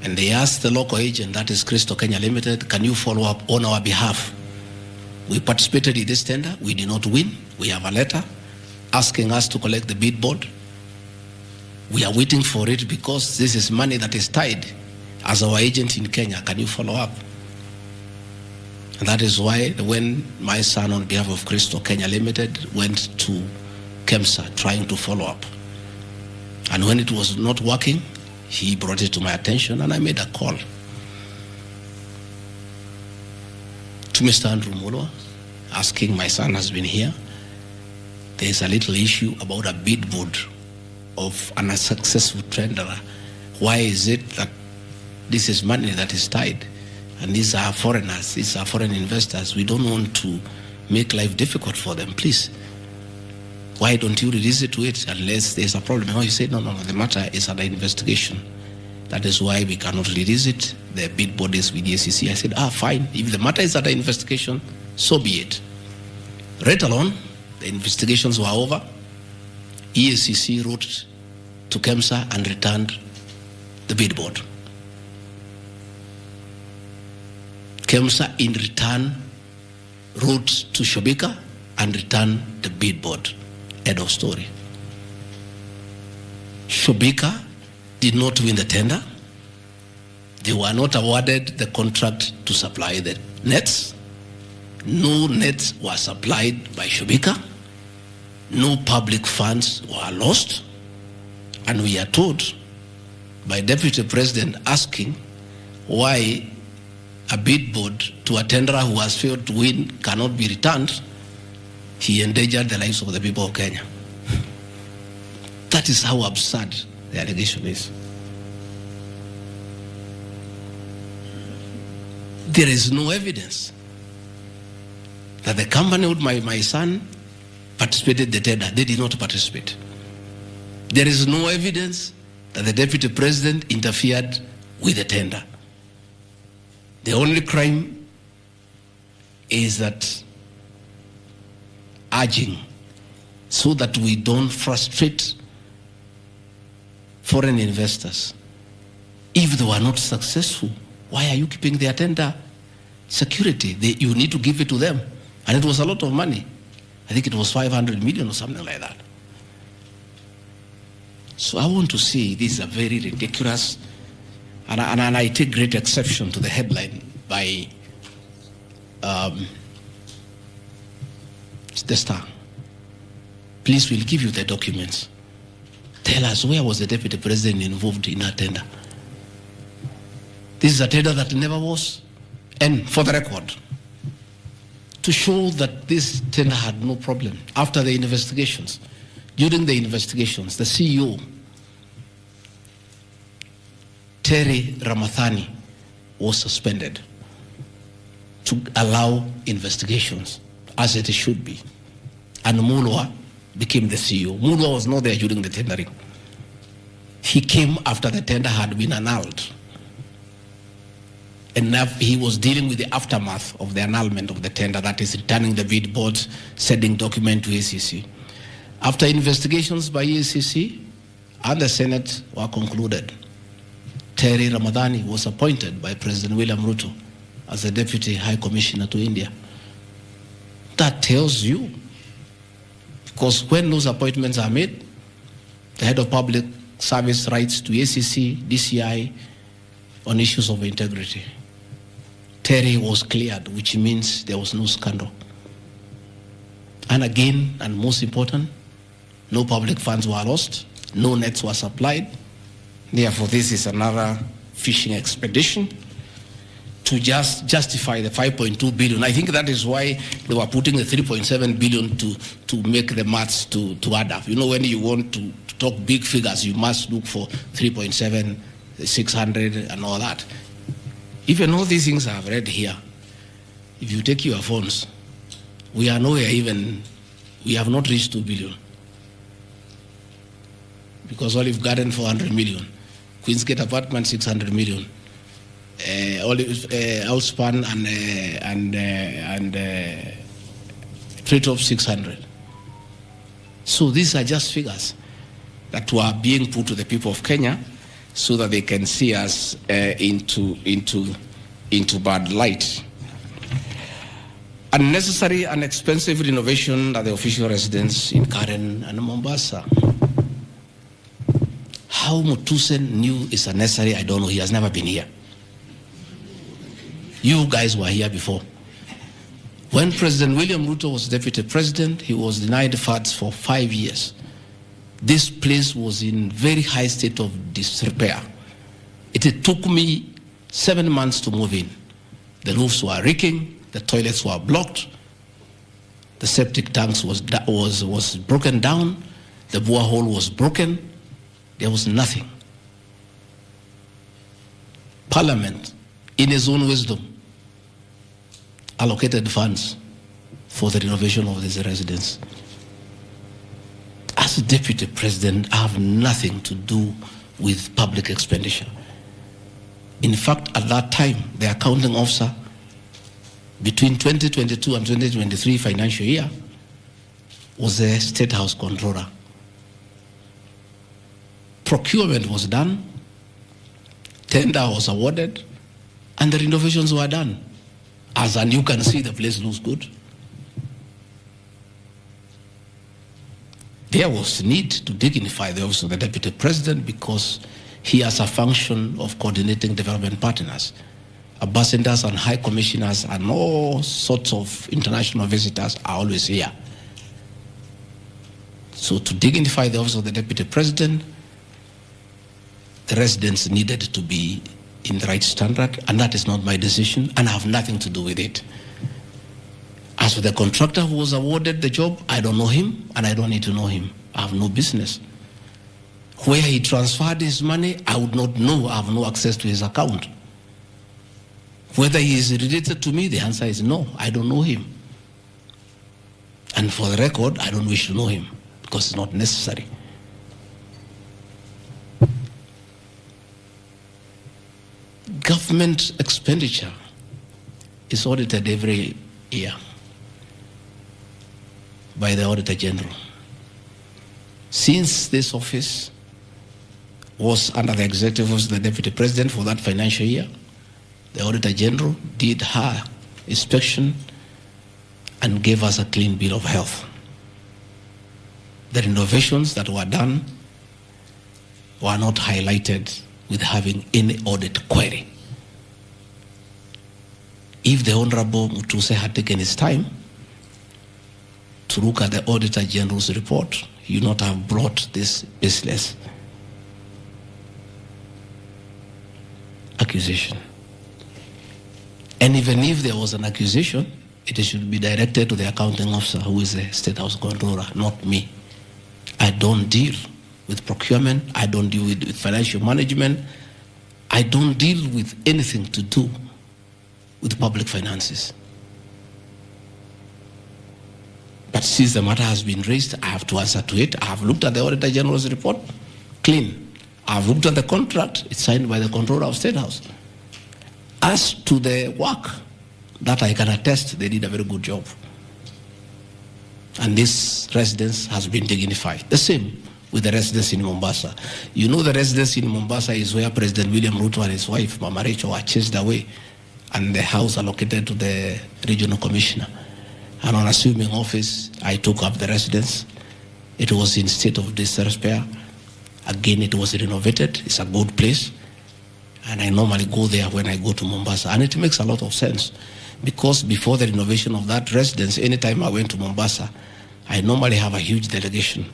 S1: And they asked the local agent, that is Crystal Kenya Limited, can you follow up on our behalf? We participated in this tender. We did not win. We have a letter asking us to collect the billboard. We are waiting for it because this is money that is tied as our agent in Kenya. Can you follow up? And that is why when my son, on behalf of Crystal Kenya Limited, went to KEMSA trying to follow up. And when it was not working, he brought it to my attention and I made a call to Mr. Andrew Mulwa, asking, my son has been here. There is a little issue about a billboard of an unsuccessful tenderer. Why is it that this is money that is tied? And these are foreigners, these are foreign investors. We don't want to make life difficult for them. Please, why don't you release it to it unless there's a problem? Oh, you say, no, the matter is under investigation. That is why we cannot release it. The billboard is with the SEC. I said, fine. If the matter is under investigation, so be it. Right along, the investigations were over. EACC wrote to KEMSA and returned the billboard. KEMSA in return wrote to Shobika and returned the billboard. End of story. Shobika did not win the tender. They were not awarded the contract to supply the nets. No nets were supplied by Shobika. No public funds were lost. And we are told by Deputy President asking why a billboard to a tenderer who has failed to win cannot be returned. He endangered the lives of the people of Kenya. That is how absurd the allegation is. There is no evidence that the company with my son participated in the tender. They did not participate. There is no evidence that the Deputy President interfered with the tender. The only crime is that urging so that we don't frustrate foreign investors. If they were not successful, why are you keeping their tender security? You need to give it to them. And it was a lot of money. I think it was 500 million or something like that. So I want to say this is a very ridiculous, and I take great exception to the headline by the Star. Please, we'll give you the documents. Tell us, where was the Deputy President involved in that tender? This is a tender that never was. And for the record, to show that this tender had no problem, after the investigations, during the investigations, the CEO, Terry Ramathani, was suspended to allow investigations as it should be. And Mulwa became the CEO. Mulwa was not there during the tendering. He came after the tender had been annulled. And now he was dealing with the aftermath of the annulment of the tender, that is returning the billboards, sending document to ACC. After investigations by ACC and the Senate were concluded, Terry Ramadhani was appointed by President William Ruto as the Deputy High Commissioner to India. That tells you, because when those appointments are made, the head of public service writes to ACC, DCI on issues of integrity. Terry was cleared, which means there was no scandal. And again, and most important, no public funds were lost, no nets were supplied. Therefore, this is another fishing expedition to just justify the 5.2 billion. I think that is why they were putting the 3.7 billion to make the maths to add up. You know, when you want to talk big figures, you must look for 3.7, 600 and all that. Even all these things I've read here, if you take your phones, we are nowhere even We have not reached 2 billion. Because Olive Garden 400 million, Queensgate Apartment 600 million, Outspan and Treetop 600. So these are just figures that were being put to the people of Kenya so that they can see us into bad light. Unnecessary and expensive renovation at the official residence in Karen and Mombasa. How Mutusen knew it's unnecessary, I don't know. He has never been here. You guys were here before. When President William Ruto was deputy president, he was denied funds for 5 years. This place was in very high state of disrepair. It took me 7 months to move in. The roofs were leaking, the toilets were blocked, the septic tanks was broken down, the borehole was broken. There was nothing. Parliament, in its own wisdom, allocated funds for the renovation of this residence. As a deputy president, I have nothing to do with public expenditure. In fact, at that time, the accounting officer, between 2022 and 2023 financial year, was the State House Controller. Procurement was done, tender was awarded, and the renovations were done. As and you can see, the place looks good. There was need to dignify the office of the deputy president because he has a function of coordinating development partners. Ambassadors and high commissioners and all sorts of international visitors are always here. So to dignify the office of the deputy president, the residents needed to be in the right standard, and that is not my decision, and I have nothing to do with it. As for the contractor who was awarded the job, I don't know him, and I don't need to know him. I have no business. Where he transferred his money, I would not know. I have no access to his account. Whether he is related to me, the answer is no. I don't know him. And for the record, I don't wish to know him, because it's not necessary. Government expenditure is audited every year by the Auditor General. Since this office was under the executive office of the Deputy President for that financial year, the Auditor General did her inspection and gave us a clean bill of health. The renovations that were done were not highlighted with having any audit query. If the Honorable Mutuse had taken his time to look at the Auditor General's report, he would not have brought this baseless accusation. And even if there was an accusation, it should be directed to the accounting officer, who is the State House Controller, not me. I don't deal with procurement. I don't deal with financial management. I don't deal with anything to do with public finances. But since the matter has been raised, I have to answer to it. I have looked at the Auditor General's report, clean. I have looked at the contract, it's signed by the Controller of State House. As to the work, that I can attest, they did a very good job. And this residence has been dignified. The same with the residence in Mombasa. You know, the residence in Mombasa is where President William Ruto and his wife, Mama Rachel, were chased away, and the house allocated to the regional commissioner. And on assuming office, I took up the residence. It was in state of disrepair. Again, it was renovated. It's a good place. And I normally go there when I go to Mombasa. And it makes a lot of sense, because before the renovation of that residence, anytime I went to Mombasa, I normally have a huge delegation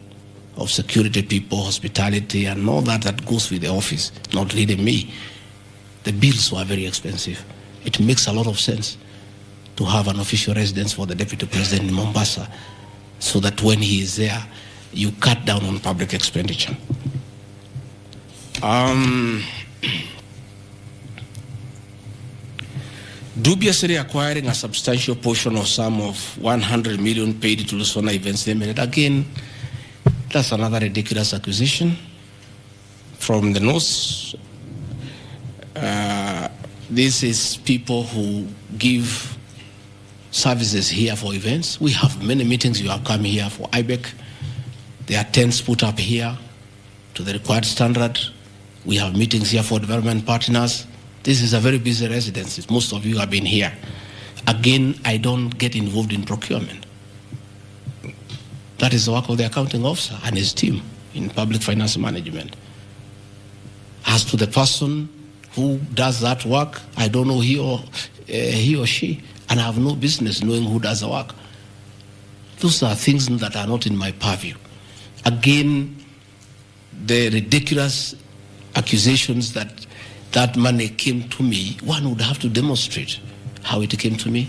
S1: of security people, hospitality, and all that goes with the office, not really me. The bills were very expensive. It makes a lot of sense to have an official residence for the Deputy President in Mombasa, so that when he is there, you cut down on public expenditure. dubiously acquiring a substantial portion of sum of 100 million paid to Lusona Events Limited. Again, that's another ridiculous accusation from the North. This is people who give services here for events. We have many meetings. You have come here for IBEC. There are tents put up here to the required standard. We have meetings here for development partners. This is a very busy residence. Most of you have been here. Again, I don't get involved in procurement. That is the work of the accounting officer and his team in public finance management. As to the person who does that work, I don't know he or she, and I have no business knowing who does the work. Those are things that are not in my purview. Again, the ridiculous accusations that that money came to me, one would have to demonstrate how it came to me.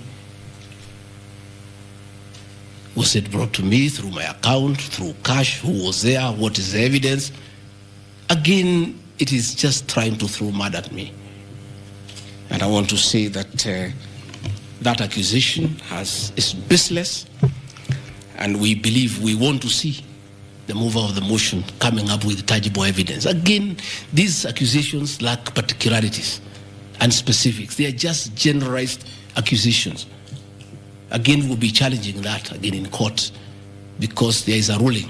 S1: Was it brought to me through my account, through cash? Who was there? What is the evidence? Again, it is just trying to throw mud at me. And I want to say that that accusation is baseless, and we believe we want to see the mover of the motion coming up with tangible evidence. Again, these accusations lack particularities and specifics. They are just generalized accusations. Again, we'll be challenging that again in court, because there is a ruling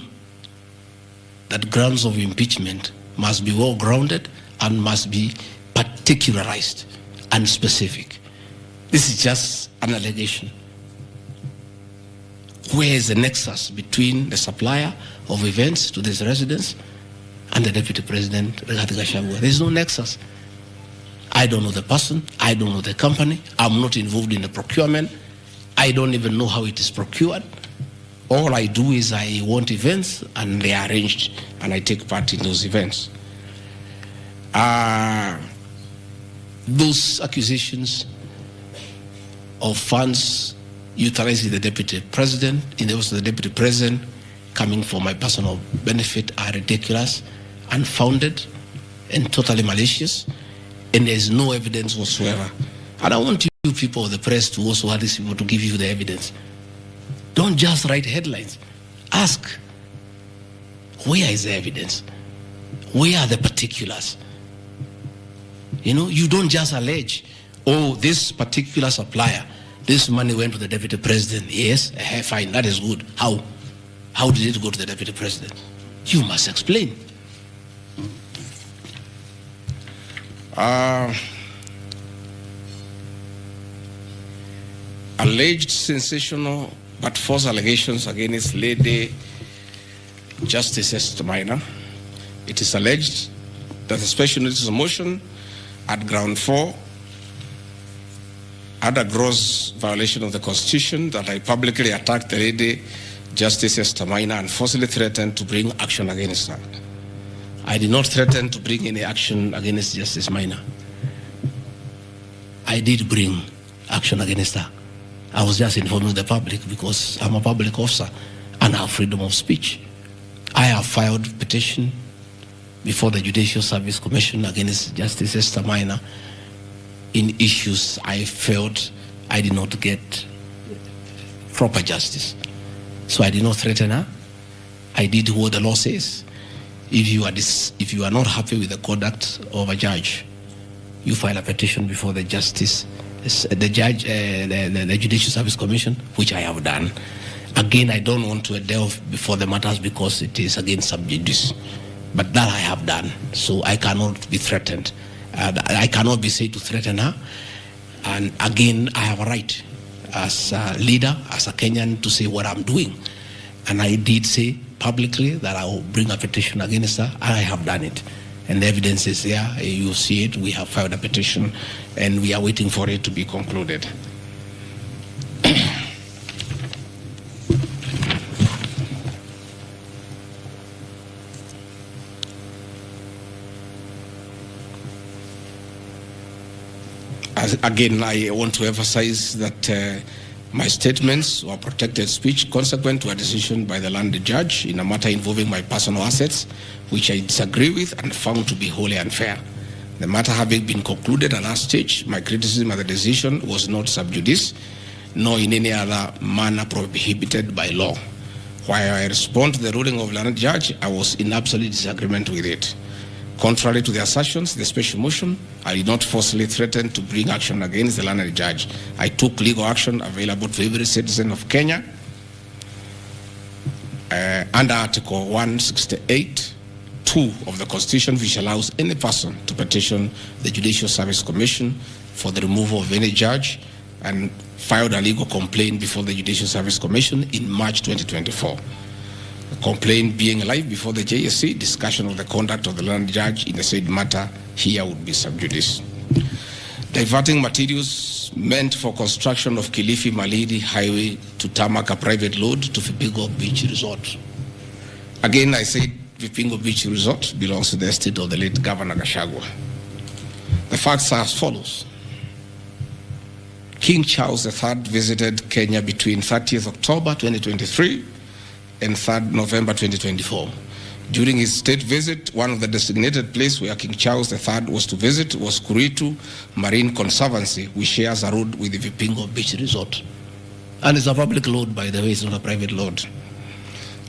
S1: that grounds of impeachment must be well grounded and must be particularized and specific. This is just an allegation. Where is the nexus between the supplier of events to this residence and the Deputy President, Rigathi Gachagua? There is no nexus. I don't know the person. I don't know the company. I'm not involved in the procurement. I don't even know how it is procured. All I do is I want events, and they are arranged, and I take part in those events. Those accusations of funds utilizing the Deputy President, in the office of the Deputy President, coming for my personal benefit, are ridiculous, unfounded, and totally malicious, and there is no evidence whatsoever. And I want you people of the press to also have these people to give you the evidence. Don't just write headlines. Ask, where is the evidence? Where are the particulars? You know, you don't just allege, oh, this particular supplier, this money went to the Deputy President. Yes, fine, that is good. How? How did it go to the Deputy President? You must explain. Alleged sensational but false allegations against Lady Justice Esther Minor. It is alleged that the special notice of motion at ground 4 had a gross violation of the Constitution, that I publicly attacked the Lady Justice Esther Minor and falsely threatened to bring action against her. I did not threaten to bring any action against Justice Minor. I did bring action against her. I was just informing the public because I'm a public officer and I have freedom of speech. I have filed a petition before the Judicial Service Commission against Justice Esther Minor in issues I felt I did not get proper justice. So I did not threaten her. I did what the law says. If you are not happy with the conduct of a judge, you file a petition before the the Judicial Service Commission, which I have done. Again, I don't want to delve before the matters because it is against sub judice. But that I have done, so I cannot be threatened. I cannot be said to threaten her. And again, I have a right as a leader, as a Kenyan, to say what I'm doing. And I did say publicly that I will bring a petition against her, and I have done it. And the evidence is there. You see it. We have filed a petition, and we are waiting for it to be concluded. Again, I want to emphasize that my statements were protected speech consequent to a decision by the landed judge in a matter involving my personal assets, which I disagree with and found to be wholly unfair. The matter having been concluded at that stage, my criticism of the decision was not sub judice, nor in any other manner prohibited by law. While I respond to the ruling of the learned judge, I was in absolute disagreement with it. Contrary to the assertions, the special motion, I did not forcibly threaten to bring action against the learned judge. I took legal action available to every citizen of Kenya under Article 168(2) of the Constitution, which allows any person to petition the Judicial Service Commission for the removal of any judge, and filed a legal complaint before the Judicial Service Commission in March 2024. The complaint being live before the JSC, discussion of the conduct of the learned judge in the said matter here would be sub judice. Diverting materials meant for construction of Kilifi Malindi Highway to tarmac a private load to Vipingo Beach Resort. Again, I said Vipingo Beach Resort belongs to the estate of the late Governor Gachagua. The facts are as follows. King Charles III visited Kenya between 30th October 2023 and 3rd November 2024. During his state visit, one of the designated places where King Charles III was to visit was Kuritu Marine Conservancy, which shares a road with the Vipingo Beach Resort. And it's a public load, by the way, it's not a private load.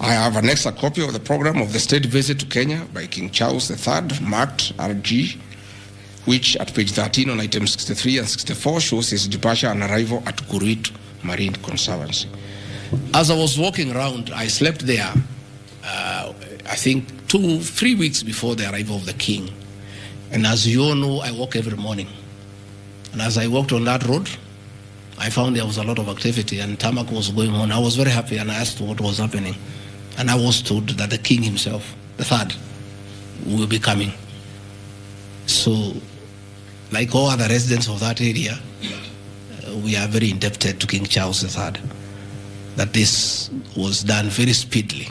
S1: I have annexed a copy of the program of the state visit to Kenya by King Charles III, marked RG, which at page 13 on items 63 and 64 shows his departure and arrival at Kuritu Marine Conservancy. As I was walking around, I slept there, I think 2-3 weeks before the arrival of the king. And as you all know, I walk every morning. And as I walked on that road, I found there was a lot of activity and tarmac was going on. I was very happy and I asked what was happening. And I was told that the king himself, the third, will be coming. So, like all other residents of that area, we are very indebted to King Charles III that this was done very speedily.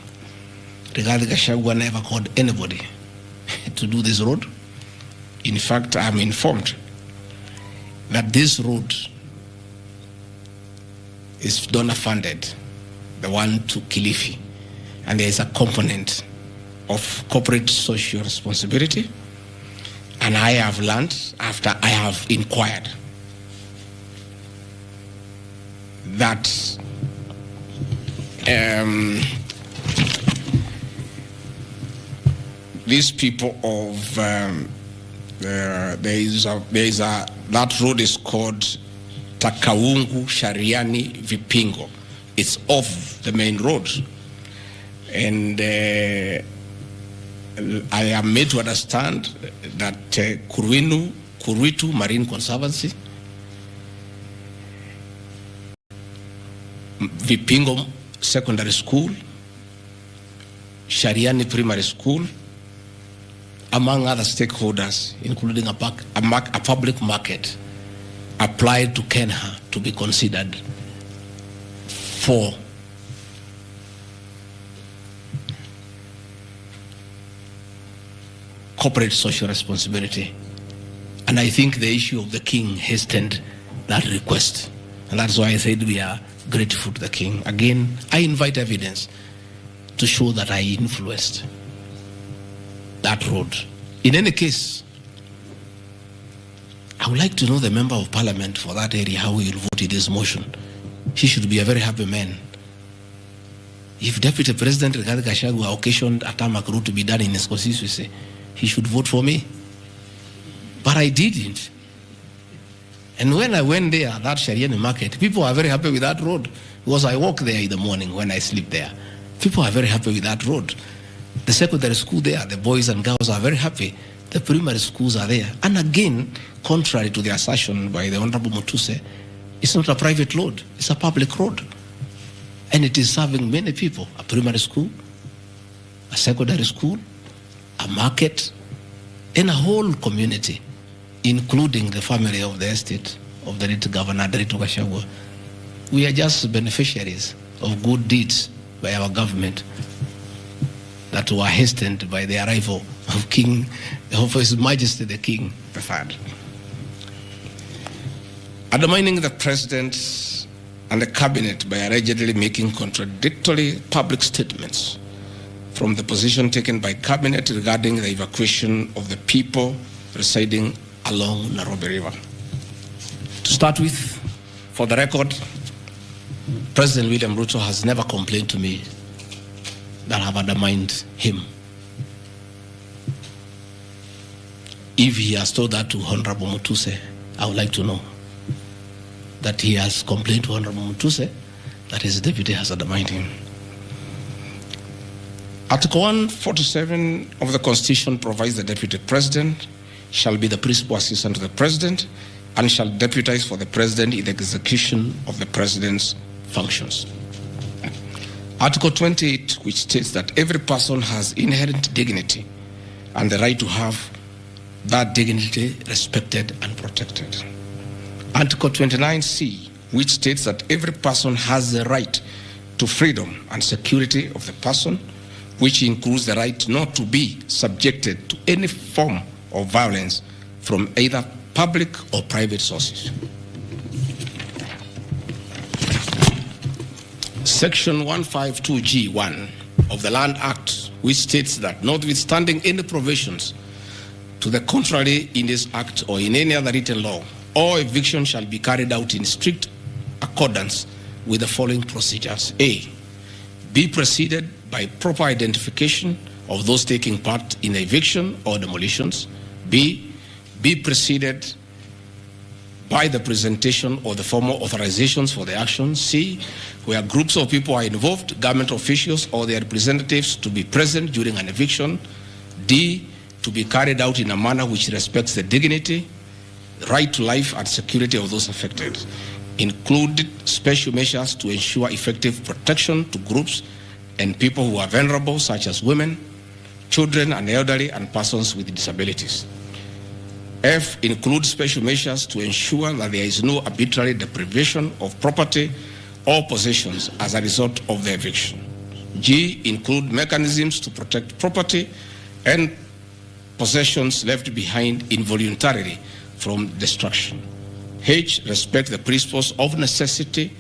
S1: Rigathi Gachagua never called anybody to do this road. In fact, I'm informed that this road is donor funded, the one to Kilifi, and there is a component of corporate social responsibility. And I have learned, after I have inquired, that these people of that road is called Takawungu Shariani Vipingo. It's off the main road, and I am made to understand that Kuritu Marine Conservancy, Vipingo Secondary School, Shariani Primary School, among other stakeholders, including a public market, applied to Kenya to be considered for corporate social responsibility. And I think the issue of the king hastened that request. And that's why I said we are grateful to the king. Again, I invite evidence to show that I influenced that road. In any case, I would like to know the member of parliament for that area, how he will vote in this motion. He should be a very happy man. If Deputy President Rigathi Gachagua occasioned a tarmac road to be done in his constituency, he should vote for me. But I didn't. And when I went there, that Shariani market, people are very happy with that road, because I walk there in the morning when I sleep there. People are very happy with that road. The secondary school there, the boys and girls are very happy. The primary schools are there. And again, contrary to the assertion by the Honorable Mutuse, it's not a private road, it's a public road. And it is serving many people, a primary school, a secondary school, a market, and a whole community, including the family of the estate of the late Governor Gachagua. We are just beneficiaries of good deeds by our government that were hastened by the arrival of His Majesty the King III. Undermining the President and the Cabinet by allegedly making contradictory public statements from the position taken by Cabinet regarding the evacuation of the people residing along Nairobi River. To start with, for the record, President William Ruto has never complained to me that I have undermined him. If he has told that to Honorable Mutuse, I would like to know that he has complained to Honorable Mutuse that his deputy has undermined him. Article 147 of the Constitution provides the Deputy President shall be the principal assistant to the President and shall deputize for the President in the execution of the President's functions. Article 28, which states that every person has inherent dignity and the right to have that dignity respected and protected. Article 29C, which states that every person has the right to freedom and security of the person, which includes the right not to be subjected to any form of violence from either public or private sources. Section 152G1 of the Land Act, which states that notwithstanding any provisions to the contrary in this act or in any other written law, all eviction shall be carried out in strict accordance with the following procedures. A, be preceded by proper identification of those taking part in eviction or demolitions. B, be preceded by the presentation of the formal authorizations for the action. C, where groups of people are involved, government officials or their representatives to be present during an eviction. D, to be carried out in a manner which respects the dignity, right to life and security of those affected. Included special measures to ensure effective protection to groups and people who are vulnerable, such as women, children and elderly and persons with disabilities. F, includes special measures to ensure that there is no arbitrary deprivation of property or possessions as a result of the eviction. G, include mechanisms to protect property and possessions left behind involuntarily from destruction. H, respect the principles of necessity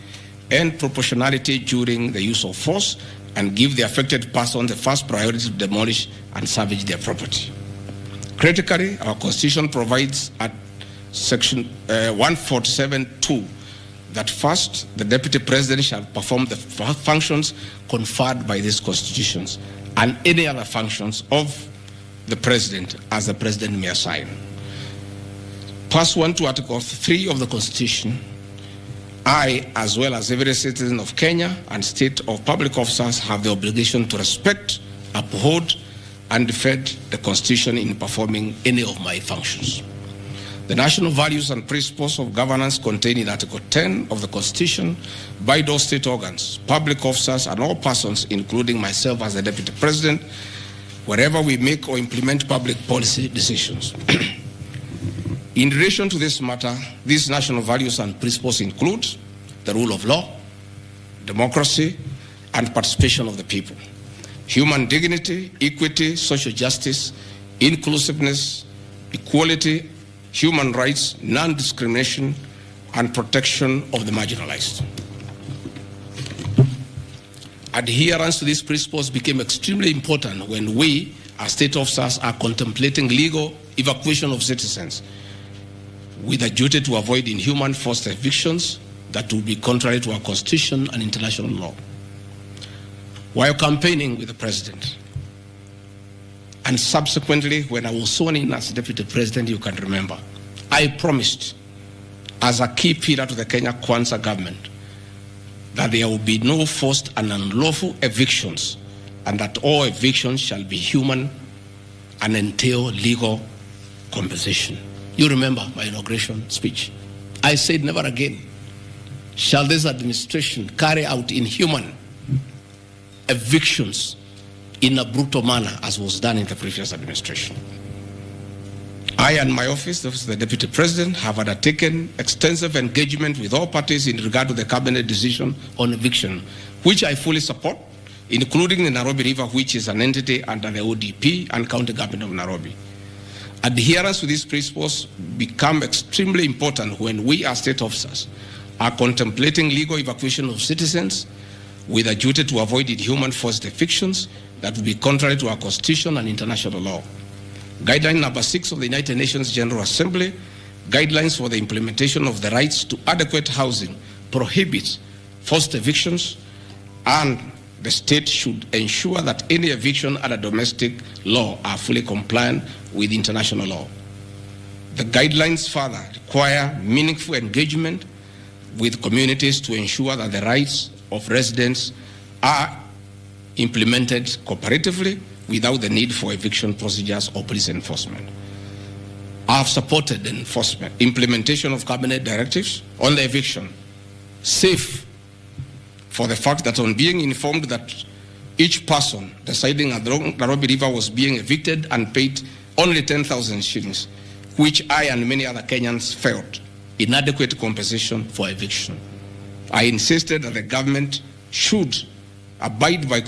S1: and proportionality during the use of force and give the affected person the first priority to demolish and salvage their property. Critically, our Constitution provides at Section 147(2) that first, the Deputy President shall perform the functions conferred by these constitutions and any other functions of the President as the President may assign. Pursuant to Article 3 of the Constitution, I, as well as every citizen of Kenya and state of public officers, have the obligation to respect, uphold, and defend the Constitution in performing any of my functions. The national values and principles of governance contained in Article 10 of the Constitution bind all state organs, public officers, and all persons, including myself as the Deputy President, wherever we make or implement public policy decisions. In relation to this matter, these national values and principles include the rule of law, democracy, and participation of the people, human dignity, equity, social justice, inclusiveness, equality, human rights, non-discrimination, and protection of the marginalized. Adherence to these principles became extremely important when we, as state officers, are contemplating legal evacuation of citizens with a duty to avoid inhuman forced evictions that would be contrary to our Constitution and international law. While campaigning with the President, and subsequently when I was sworn in as Deputy President, you can remember, I promised as a key pillar to the Kenya Kwanza government that there will be no forced and unlawful evictions and that all evictions shall be human and entail legal compensation. You remember my inauguration speech. I said never again shall this administration carry out inhuman evictions in a brutal manner as was done in the previous administration. I and my office, the Deputy President, have undertaken extensive engagement with all parties in regard to the cabinet decision on eviction, which I fully support, including the Nairobi River, which is an entity under the ODP and County Government of Nairobi. Adherence to these principles become extremely important when we as state officers are contemplating legal evacuation of citizens with a duty to avoid inhuman forced evictions that would be contrary to our Constitution and international law. Guideline number 6 of the United Nations General Assembly, guidelines for the implementation of the rights to adequate housing, prohibits forced evictions, and the state should ensure that any eviction under domestic law are fully compliant with international law. The guidelines further require meaningful engagement with communities to ensure that the rights of residents are implemented cooperatively without the need for eviction procedures or police enforcement. I have supported the implementation of cabinet directives on the eviction, safe for the fact that on being informed that each person residing at the Nairobi River was being evicted and paid only 10,000 shillings, which I and many other Kenyans felt inadequate compensation for eviction. I insisted that the government should abide by